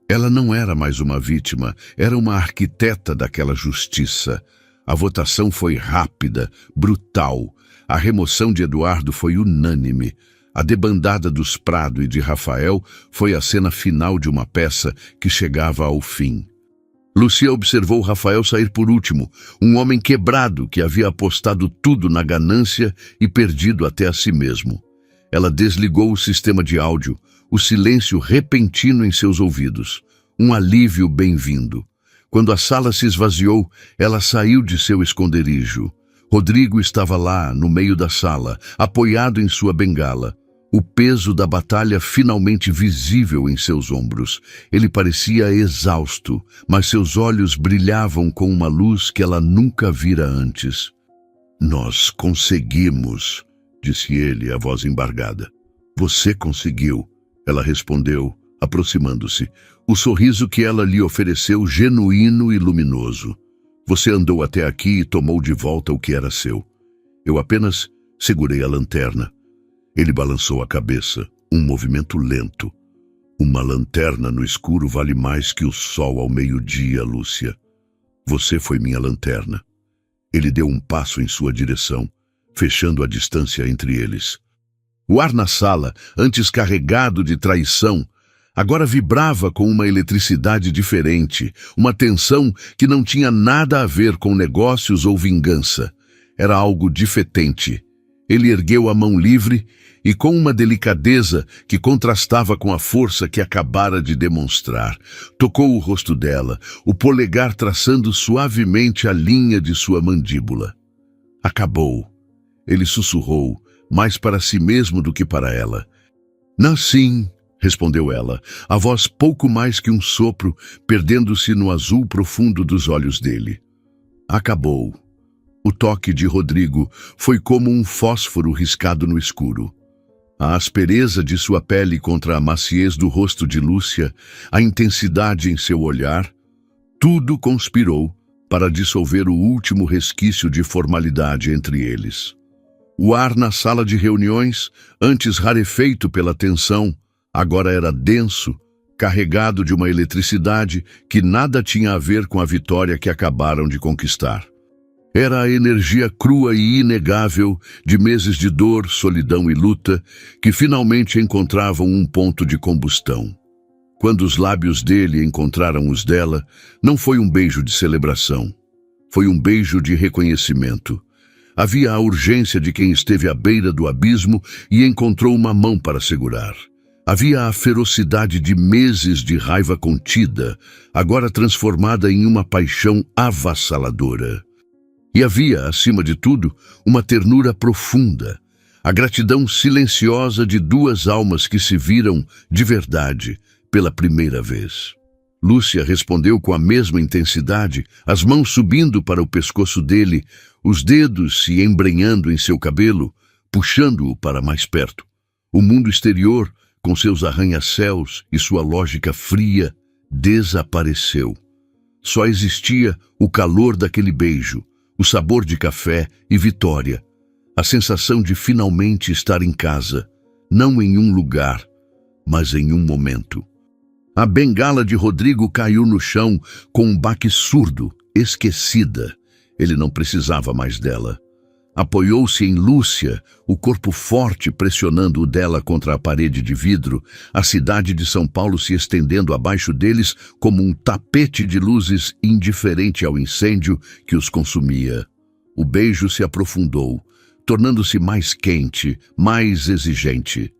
Ela não era mais uma vítima, era uma arquiteta daquela justiça. A votação foi rápida, brutal. A remoção de Eduardo foi unânime. A debandada dos Prado e de Rafael foi a cena final de uma peça que chegava ao fim. Lúcia observou Rafael sair por último, um homem quebrado que havia apostado tudo na ganância e perdido até a si mesmo. Ela desligou o sistema de áudio, o silêncio repentino em seus ouvidos. Um alívio bem-vindo. Quando a sala se esvaziou, ela saiu de seu esconderijo. Rodrigo estava lá, no meio da sala, apoiado em sua bengala. O peso da batalha finalmente visível em seus ombros. Ele parecia exausto, mas seus olhos brilhavam com uma luz que ela nunca vira antes. "Nós conseguimos", disse ele, a voz embargada. "Você conseguiu", ela respondeu, aproximando-se. O sorriso que ela lhe ofereceu genuíno e luminoso. "Você andou até aqui e tomou de volta o que era seu. Eu apenas segurei a lanterna." Ele balançou a cabeça, um movimento lento. "Uma lanterna no escuro vale mais que o sol ao meio-dia, Lúcia. Você foi minha lanterna." Ele deu um passo em sua direção, fechando a distância entre eles. O ar na sala, antes carregado de traição, agora vibrava com uma eletricidade diferente, uma tensão que não tinha nada a ver com negócios ou vingança. Era algo diferente. Ele ergueu a mão livre e, com uma delicadeza que contrastava com a força que acabara de demonstrar, tocou o rosto dela, o polegar traçando suavemente a linha de sua mandíbula. "Acabou", ele sussurrou, mais para si mesmo do que para ela. "Não, sim", respondeu ela, a voz pouco mais que um sopro, perdendo-se no azul profundo dos olhos dele. "Acabou." O toque de Rodrigo foi como um fósforo riscado no escuro. A aspereza de sua pele contra a maciez do rosto de Lúcia, a intensidade em seu olhar, tudo conspirou para dissolver o último resquício de formalidade entre eles. O ar na sala de reuniões, antes rarefeito pela tensão, agora era denso, carregado de uma eletricidade que nada tinha a ver com a vitória que acabaram de conquistar. Era a energia crua e inegável de meses de dor, solidão e luta que finalmente encontravam um ponto de combustão. Quando os lábios dele encontraram os dela, não foi um beijo de celebração. Foi um beijo de reconhecimento. Havia a urgência de quem esteve à beira do abismo e encontrou uma mão para segurar. Havia a ferocidade de meses de raiva contida, agora transformada em uma paixão avassaladora. E havia, acima de tudo, uma ternura profunda, a gratidão silenciosa de duas almas que se viram, de verdade, pela primeira vez. Lúcia respondeu com a mesma intensidade, as mãos subindo para o pescoço dele, os dedos se embrenhando em seu cabelo, puxando-o para mais perto. O mundo exterior, com seus arranha-céus e sua lógica fria, desapareceu. Só existia o calor daquele beijo, o sabor de café e vitória, a sensação de finalmente estar em casa, não em um lugar, mas em um momento. A bengala de Rodrigo caiu no chão com um baque surdo, esquecida. Ele não precisava mais dela. Apoiou-se em Lúcia, o corpo forte pressionando o dela contra a parede de vidro, a cidade de São Paulo se estendendo abaixo deles como um tapete de luzes indiferente ao incêndio que os consumia. O beijo se aprofundou, tornando-se mais quente, mais exigente.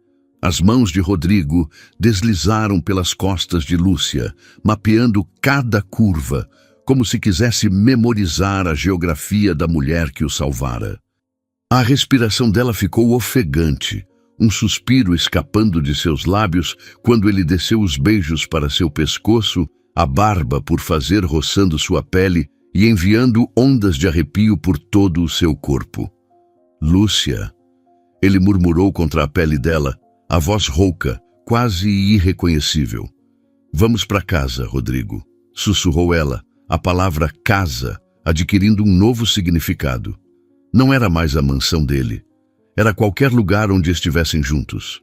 As mãos de Rodrigo deslizaram pelas costas de Lúcia, mapeando cada curva, como se quisesse memorizar a geografia da mulher que o salvara. A respiração dela ficou ofegante, um suspiro escapando de seus lábios quando ele desceu os beijos para seu pescoço, a barba por fazer roçando sua pele e enviando ondas de arrepio por todo o seu corpo. Lúcia, ele murmurou contra a pele dela, a voz rouca, quase irreconhecível. Vamos para casa, Rodrigo, sussurrou ela, a palavra casa adquirindo um novo significado. Não era mais a mansão dele. Era qualquer lugar onde estivessem juntos.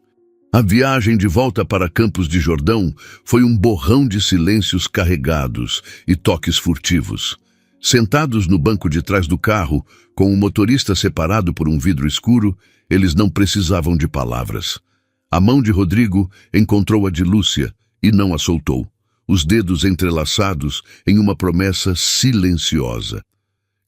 A viagem de volta para Campos de Jordão foi um borrão de silêncios carregados e toques furtivos. Sentados no banco de trás do carro, com o motorista separado por um vidro escuro, eles não precisavam de palavras. A mão de Rodrigo encontrou a de Lúcia e não a soltou, os dedos entrelaçados em uma promessa silenciosa.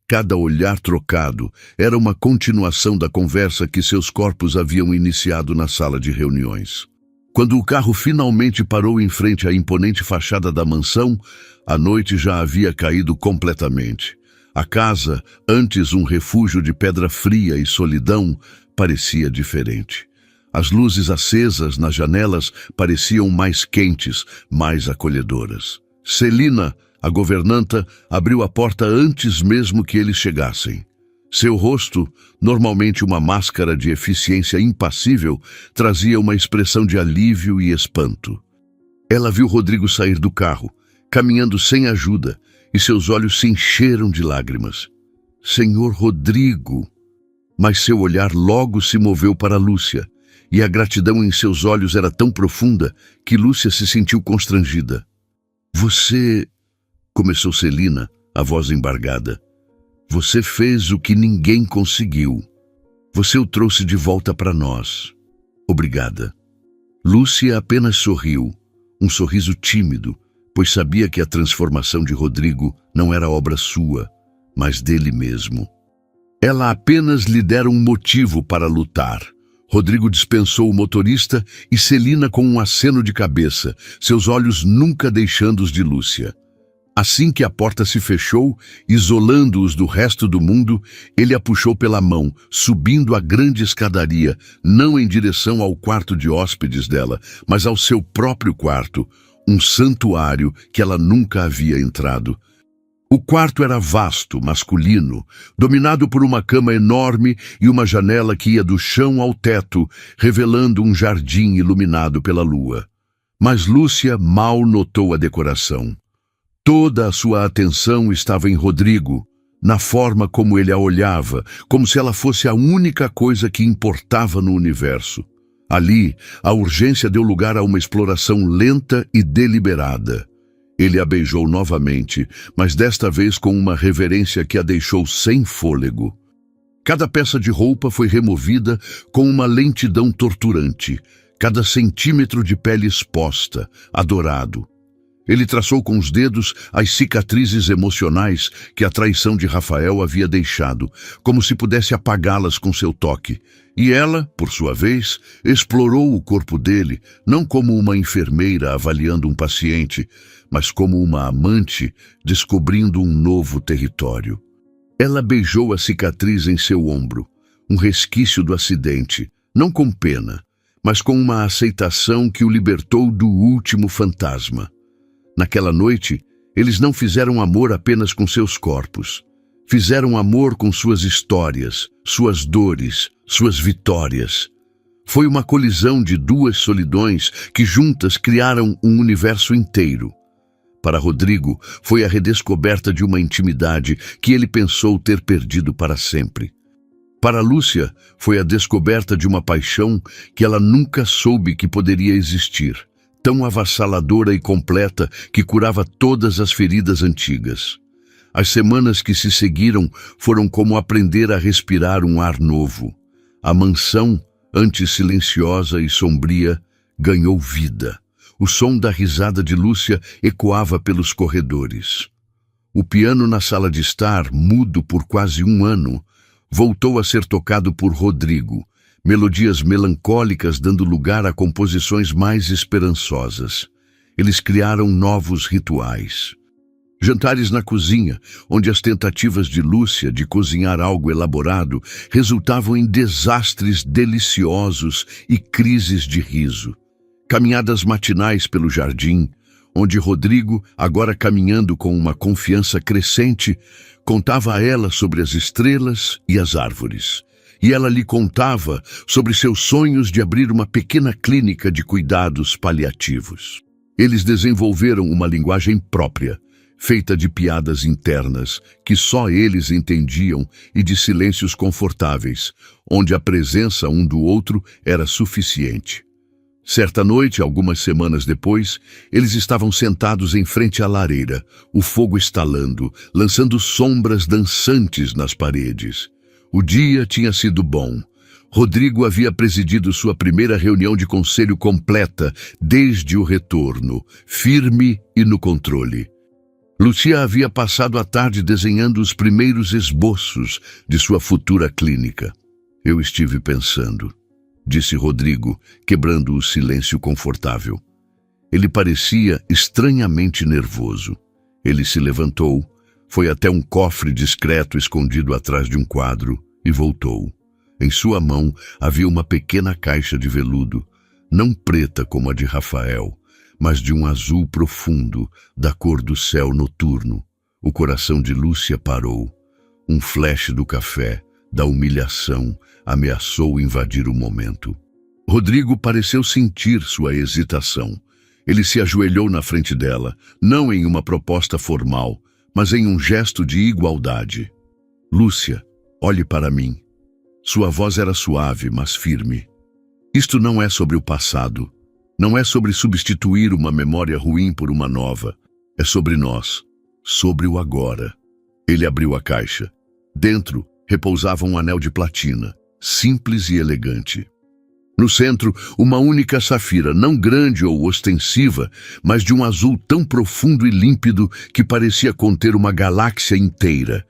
Cada olhar trocado era uma continuação da conversa que seus corpos haviam iniciado na sala de reuniões. Quando o carro finalmente parou em frente à imponente fachada da mansão, a noite já havia caído completamente. A casa, antes um refúgio de pedra fria e solidão, parecia diferente. As luzes acesas nas janelas pareciam mais quentes, mais acolhedoras. Celina, a governanta, abriu a porta antes mesmo que eles chegassem. Seu rosto, normalmente uma máscara de eficiência impassível, trazia uma expressão de alívio e espanto. Ela viu Rodrigo sair do carro, caminhando sem ajuda, e seus olhos se encheram de lágrimas. Senhor Rodrigo! Mas seu olhar logo se moveu para Lúcia, e a gratidão em seus olhos era tão profunda que Lúcia se sentiu constrangida. Você... começou Celina, a voz embargada. Você fez o que ninguém conseguiu. Você o trouxe de volta para nós. Obrigada. Lúcia apenas sorriu, um sorriso tímido, pois sabia que a transformação de Rodrigo não era obra sua, mas dele mesmo. Ela apenas lhe dera um motivo para lutar. Rodrigo dispensou o motorista e Celina com um aceno de cabeça, seus olhos nunca deixando-os de Lúcia. Assim que a porta se fechou, isolando-os do resto do mundo, ele a puxou pela mão, subindo a grande escadaria, não em direção ao quarto de hóspedes dela, mas ao seu próprio quarto, um santuário que ela nunca havia entrado. O quarto era vasto, masculino, dominado por uma cama enorme e uma janela que ia do chão ao teto, revelando um jardim iluminado pela lua. Mas Lúcia mal notou a decoração. Toda a sua atenção estava em Rodrigo, na forma como ele a olhava, como se ela fosse a única coisa que importava no universo. Ali, a urgência deu lugar a uma exploração lenta e deliberada. Ele a beijou novamente, mas desta vez com uma reverência que a deixou sem fôlego. Cada peça de roupa foi removida com uma lentidão torturante, cada centímetro de pele exposta, adorado. Ele traçou com os dedos as cicatrizes emocionais que a traição de Rafael havia deixado, como se pudesse apagá-las com seu toque. E ela, por sua vez, explorou o corpo dele, não como uma enfermeira avaliando um paciente, mas como uma amante descobrindo um novo território. Ela beijou a cicatriz em seu ombro, um resquício do acidente, não com pena, mas com uma aceitação que o libertou do último fantasma. Naquela noite, eles não fizeram amor apenas com seus corpos. Fizeram amor com suas histórias, suas dores, suas vitórias. Foi uma colisão de duas solidões que juntas criaram um universo inteiro. Para Rodrigo, foi a redescoberta de uma intimidade que ele pensou ter perdido para sempre. Para Lúcia, foi a descoberta de uma paixão que ela nunca soube que poderia existir, tão avassaladora e completa que curava todas as feridas antigas. As semanas que se seguiram foram como aprender a respirar um ar novo. A mansão, antes silenciosa e sombria, ganhou vida. O som da risada de Lúcia ecoava pelos corredores. O piano na sala de estar, mudo por quase um ano, voltou a ser tocado por Rodrigo, melodias melancólicas dando lugar a composições mais esperançosas. Eles criaram novos rituais. Jantares na cozinha, onde as tentativas de Lúcia de cozinhar algo elaborado resultavam em desastres deliciosos e crises de riso. Caminhadas matinais pelo jardim, onde Rodrigo, agora caminhando com uma confiança crescente, contava a ela sobre as estrelas e as árvores. E ela lhe contava sobre seus sonhos de abrir uma pequena clínica de cuidados paliativos. Eles desenvolveram uma linguagem própria, feita de piadas internas que só eles entendiam e de silêncios confortáveis, onde a presença um do outro era suficiente. Certa noite, algumas semanas depois, eles estavam sentados em frente à lareira, o fogo estalando, lançando sombras dançantes nas paredes. O dia tinha sido bom. Rodrigo havia presidido sua primeira reunião de conselho completa desde o retorno, firme e no controle. Lúcia havia passado a tarde desenhando os primeiros esboços de sua futura clínica. Eu estive pensando, disse Rodrigo, quebrando o silêncio confortável. Ele parecia estranhamente nervoso. Ele se levantou, foi até um cofre discreto escondido atrás de um quadro e voltou. Em sua mão havia uma pequena caixa de veludo, não preta como a de Rafael, mas de um azul profundo, da cor do céu noturno. O coração de Lúcia parou. Um flash do café, da humilhação, ameaçou invadir o momento. Rodrigo pareceu sentir sua hesitação. Ele se ajoelhou na frente dela, não em uma proposta formal, mas em um gesto de igualdade. Lúcia, olhe para mim. Sua voz era suave, mas firme. Isto não é sobre o passado. Não é sobre substituir uma memória ruim por uma nova. É sobre nós, sobre o agora. Ele abriu a caixa. Dentro repousava um anel de platina, simples e elegante. No centro, uma única safira, não grande ou ostensiva, mas de um azul tão profundo e límpido que parecia conter uma galáxia inteira.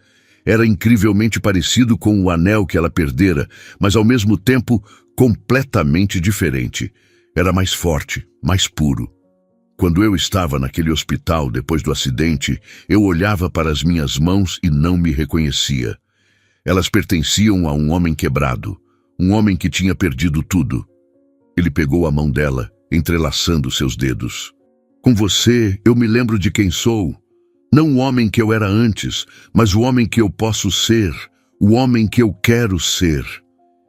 Era incrivelmente parecido com o anel que ela perdera, mas ao mesmo tempo completamente diferente. Era mais forte, mais puro. Quando eu estava naquele hospital depois do acidente, eu olhava para as minhas mãos e não me reconhecia. Elas pertenciam a um homem quebrado, um homem que tinha perdido tudo. Ele pegou a mão dela, entrelaçando seus dedos. Com você, eu me lembro de quem sou. Não o homem que eu era antes, mas o homem que eu posso ser, o homem que eu quero ser.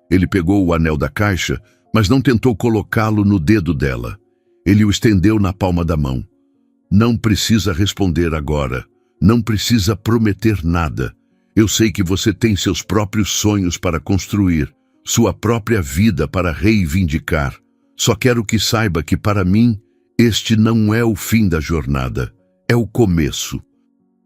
Ele pegou o anel da caixa, mas não tentou colocá-lo no dedo dela. Ele o estendeu na palma da mão. Não precisa responder agora. Não precisa prometer nada. Eu sei que você tem seus próprios sonhos para construir, sua própria vida para reivindicar. Só quero que saiba que, para mim, este não é o fim da jornada. É o começo.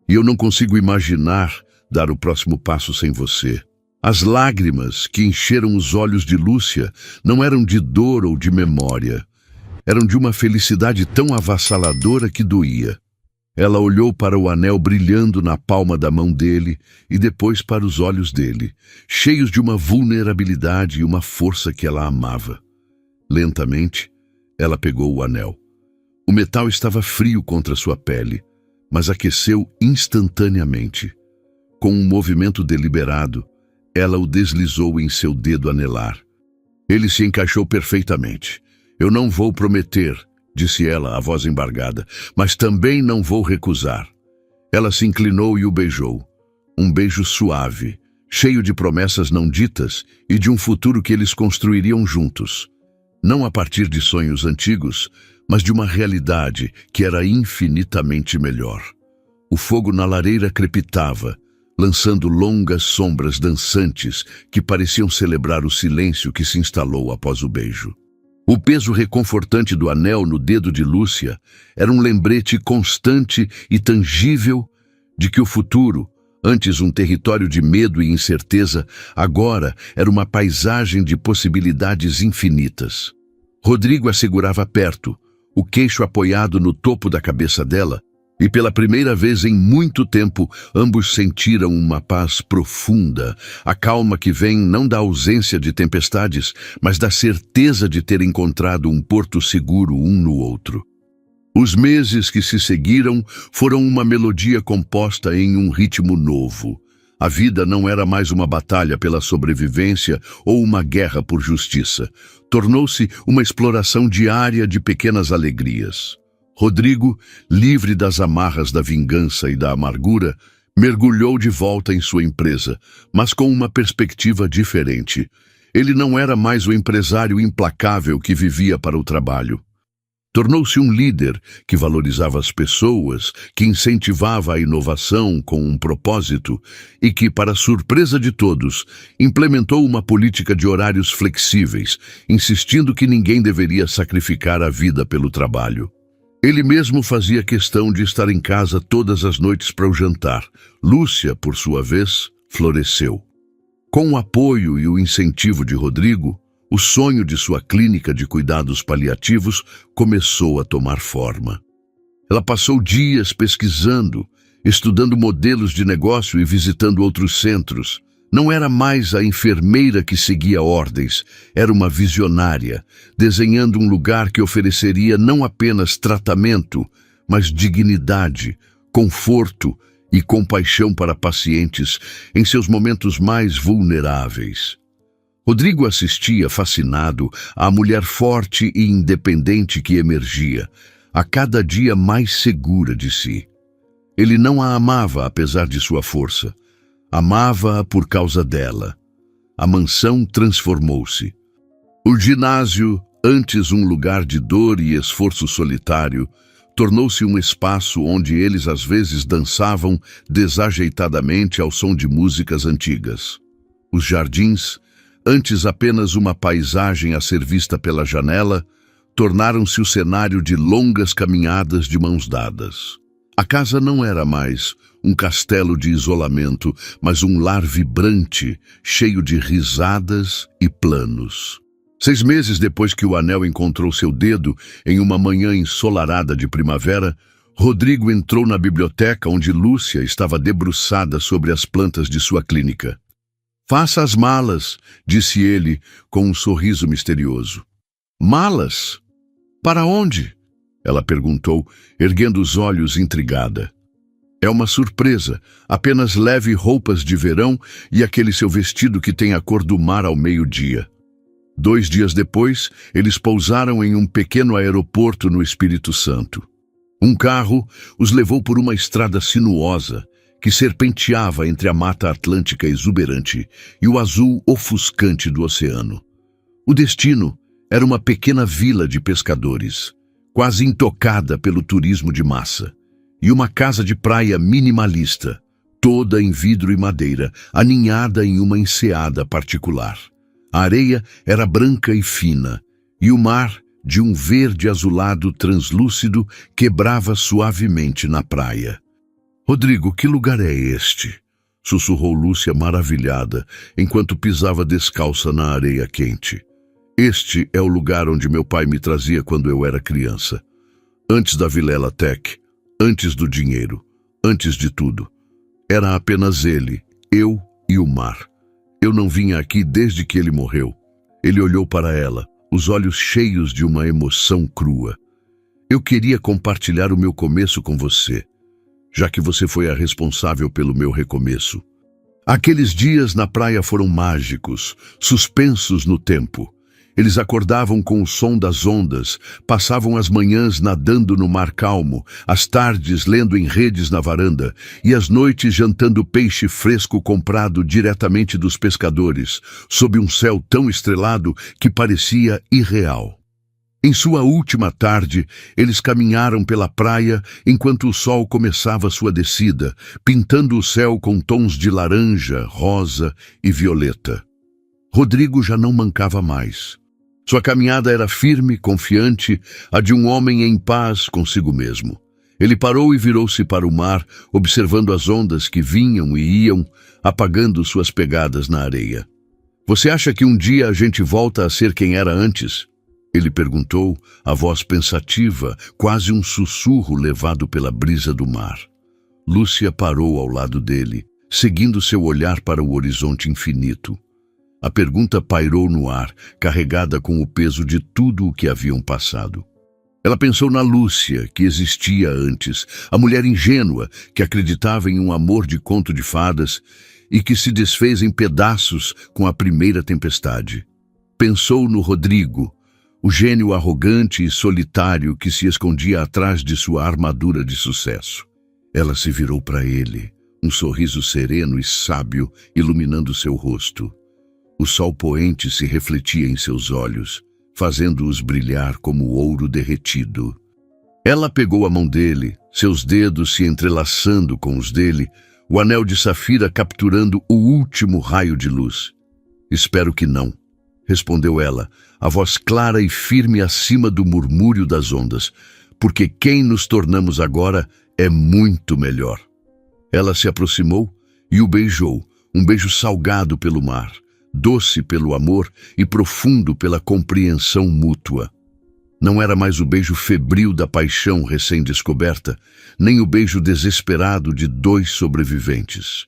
E eu não consigo imaginar dar o próximo passo sem você. As lágrimas que encheram os olhos de Lúcia não eram de dor ou de memória. Eram de uma felicidade tão avassaladora que doía. Ela olhou para o anel brilhando na palma da mão dele e depois para os olhos dele, cheios de uma vulnerabilidade e uma força que ela amava. Lentamente, ela pegou o anel. O metal estava frio contra sua pele, mas aqueceu instantaneamente. Com um movimento deliberado, ela o deslizou em seu dedo anelar. Ele se encaixou perfeitamente. Eu não vou prometer, disse ela, a voz embargada, mas também não vou recusar. Ela se inclinou e o beijou. Um beijo suave, cheio de promessas não ditas e de um futuro que eles construiriam juntos. Não a partir de sonhos antigos, mas de uma realidade que era infinitamente melhor. O fogo na lareira crepitava, lançando longas sombras dançantes que pareciam celebrar o silêncio que se instalou após o beijo. O peso reconfortante do anel no dedo de Lúcia era um lembrete constante e tangível de que o futuro, antes um território de medo e incerteza, agora era uma paisagem de possibilidades infinitas. Rodrigo a segurava perto, o queixo apoiado no topo da cabeça dela, e pela primeira vez em muito tempo, ambos sentiram uma paz profunda, a calma que vem não da ausência de tempestades, mas da certeza de ter encontrado um porto seguro um no outro. Os meses que se seguiram foram uma melodia composta em um ritmo novo. A vida não era mais uma batalha pela sobrevivência ou uma guerra por justiça. Tornou-se uma exploração diária de pequenas alegrias. Rodrigo, livre das amarras da vingança e da amargura, mergulhou de volta em sua empresa, mas com uma perspectiva diferente. Ele não era mais o empresário implacável que vivia para o trabalho. Tornou-se um líder que valorizava as pessoas, que incentivava a inovação com um propósito e que, para surpresa de todos, implementou uma política de horários flexíveis, insistindo que ninguém deveria sacrificar a vida pelo trabalho. Ele mesmo fazia questão de estar em casa todas as noites para o jantar. Lúcia, por sua vez, floresceu. Com o apoio e o incentivo de Rodrigo, o sonho de sua clínica de cuidados paliativos começou a tomar forma. Ela passou dias pesquisando, estudando modelos de negócio e visitando outros centros. Não era mais a enfermeira que seguia ordens, era uma visionária, desenhando um lugar que ofereceria não apenas tratamento, mas dignidade, conforto e compaixão para pacientes em seus momentos mais vulneráveis. Rodrigo assistia, fascinado, à mulher forte e independente que emergia, a cada dia mais segura de si. Ele não a amava apesar de sua força. Amava-a por causa dela. A mansão transformou-se. O ginásio, antes um lugar de dor e esforço solitário, tornou-se um espaço onde eles às vezes dançavam desajeitadamente ao som de músicas antigas. Os jardins, antes apenas uma paisagem a ser vista pela janela, tornaram-se o cenário de longas caminhadas de mãos dadas. A casa não era mais um castelo de isolamento, mas um lar vibrante, cheio de risadas e planos. 6 meses depois que o anel encontrou seu dedo, em uma manhã ensolarada de primavera, Rodrigo entrou na biblioteca onde Lúcia estava debruçada sobre as plantas de sua clínica. "Faça as malas", disse ele com um sorriso misterioso. "Malas? Para onde?" Ela perguntou, erguendo os olhos intrigada. "É uma surpresa. Apenas leve roupas de verão e aquele seu vestido que tem a cor do mar ao meio-dia." 2 dias depois, eles pousaram em um pequeno aeroporto no Espírito Santo. Um carro os levou por uma estrada sinuosa que serpenteava entre a mata atlântica exuberante e o azul ofuscante do oceano. O destino era uma pequena vila de pescadores, quase intocada pelo turismo de massa, e uma casa de praia minimalista, toda em vidro e madeira, aninhada em uma enseada particular. A areia era branca e fina, e o mar, de um verde azulado translúcido, quebrava suavemente na praia. "Rodrigo, que lugar é este?" sussurrou Lúcia maravilhada, enquanto pisava descalça na areia quente. "Este é o lugar onde meu pai me trazia quando eu era criança. Antes da Vilela Tech, antes do dinheiro, antes de tudo. Era apenas ele, eu e o mar. Eu não vinha aqui desde que ele morreu." Ele olhou para ela, os olhos cheios de uma emoção crua. "Eu queria compartilhar o meu começo com você. já que você foi a responsável pelo meu recomeço. Aqueles dias na praia foram mágicos, suspensos no tempo. Eles acordavam com o som das ondas, passavam as manhãs nadando no mar calmo, as tardes lendo em redes na varanda e as noites jantando peixe fresco comprado diretamente dos pescadores, sob um céu tão estrelado que parecia irreal. Em sua última tarde, eles caminharam pela praia enquanto o sol começava sua descida, pintando o céu com tons de laranja, rosa e violeta. Rodrigo já não mancava mais. Sua caminhada era firme, confiante, a de um homem em paz consigo mesmo. Ele parou e virou-se para o mar, observando as ondas que vinham e iam, apagando suas pegadas na areia. "Você acha que um dia a gente volta a ser quem era antes?" Ele perguntou, a voz pensativa, quase um sussurro levado pela brisa do mar. Lúcia parou ao lado dele, seguindo seu olhar para o horizonte infinito. A pergunta pairou no ar, carregada com o peso de tudo o que haviam passado. Ela pensou na Lúcia, que existia antes, a mulher ingênua que acreditava em um amor de conto de fadas e que se desfez em pedaços com a primeira tempestade. Pensou no Rodrigo, o gênio arrogante e solitário que se escondia atrás de sua armadura de sucesso. Ela se virou para ele, um sorriso sereno e sábio iluminando seu rosto. O sol poente se refletia em seus olhos, fazendo-os brilhar como ouro derretido. Ela pegou a mão dele, seus dedos se entrelaçando com os dele, o anel de safira capturando o último raio de luz. "Espero que não", respondeu ela, a voz clara e firme acima do murmúrio das ondas, "porque quem nos tornamos agora é muito melhor." Ela se aproximou e o beijou, um beijo salgado pelo mar, doce pelo amor e profundo pela compreensão mútua. Não era mais o beijo febril da paixão recém-descoberta, nem o beijo desesperado de dois sobreviventes.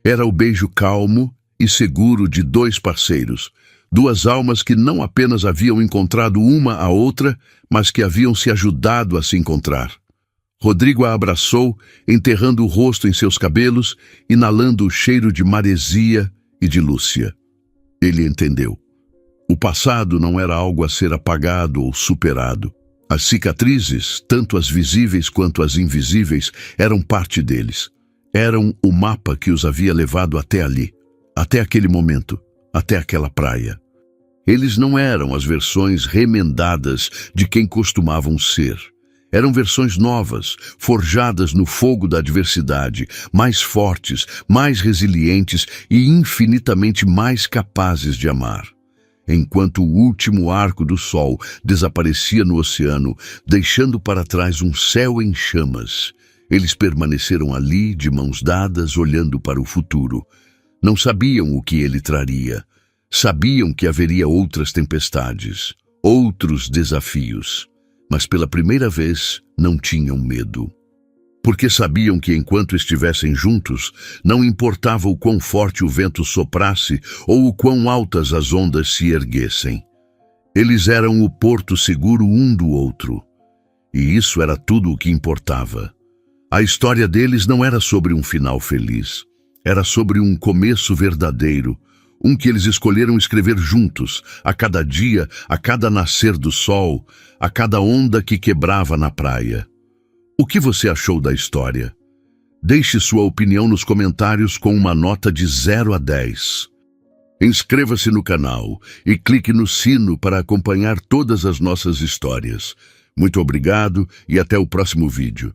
Era o beijo calmo e seguro de dois parceiros, duas almas que não apenas haviam encontrado uma a outra, mas que haviam se ajudado a se encontrar. Rodrigo a abraçou, enterrando o rosto em seus cabelos, inalando o cheiro de maresia e de Lúcia. Ele entendeu. O passado não era algo a ser apagado ou superado. As cicatrizes, tanto as visíveis quanto as invisíveis, eram parte deles. Eram o mapa que os havia levado até ali, até aquele momento, até aquela praia. Eles não eram as versões remendadas de quem costumavam ser. Eram versões novas, forjadas no fogo da adversidade, mais fortes, mais resilientes e infinitamente mais capazes de amar. Enquanto o último arco do sol desaparecia no oceano, deixando para trás um céu em chamas, eles permaneceram ali, de mãos dadas, olhando para o futuro. Não sabiam o que ele traria. Sabiam que haveria outras tempestades, outros desafios. Mas pela primeira vez não tinham medo. Porque sabiam que enquanto estivessem juntos, não importava o quão forte o vento soprasse ou o quão altas as ondas se erguessem. Eles eram o porto seguro um do outro. E isso era tudo o que importava. A história deles não era sobre um final feliz. Era sobre um começo verdadeiro, um que eles escolheram escrever juntos, a cada dia, a cada nascer do sol, a cada onda que quebrava na praia. O que você achou da história? Deixe sua opinião nos comentários com uma nota de 0 a 10. Inscreva-se no canal e clique no sino para acompanhar todas as nossas histórias. Muito obrigado e até o próximo vídeo.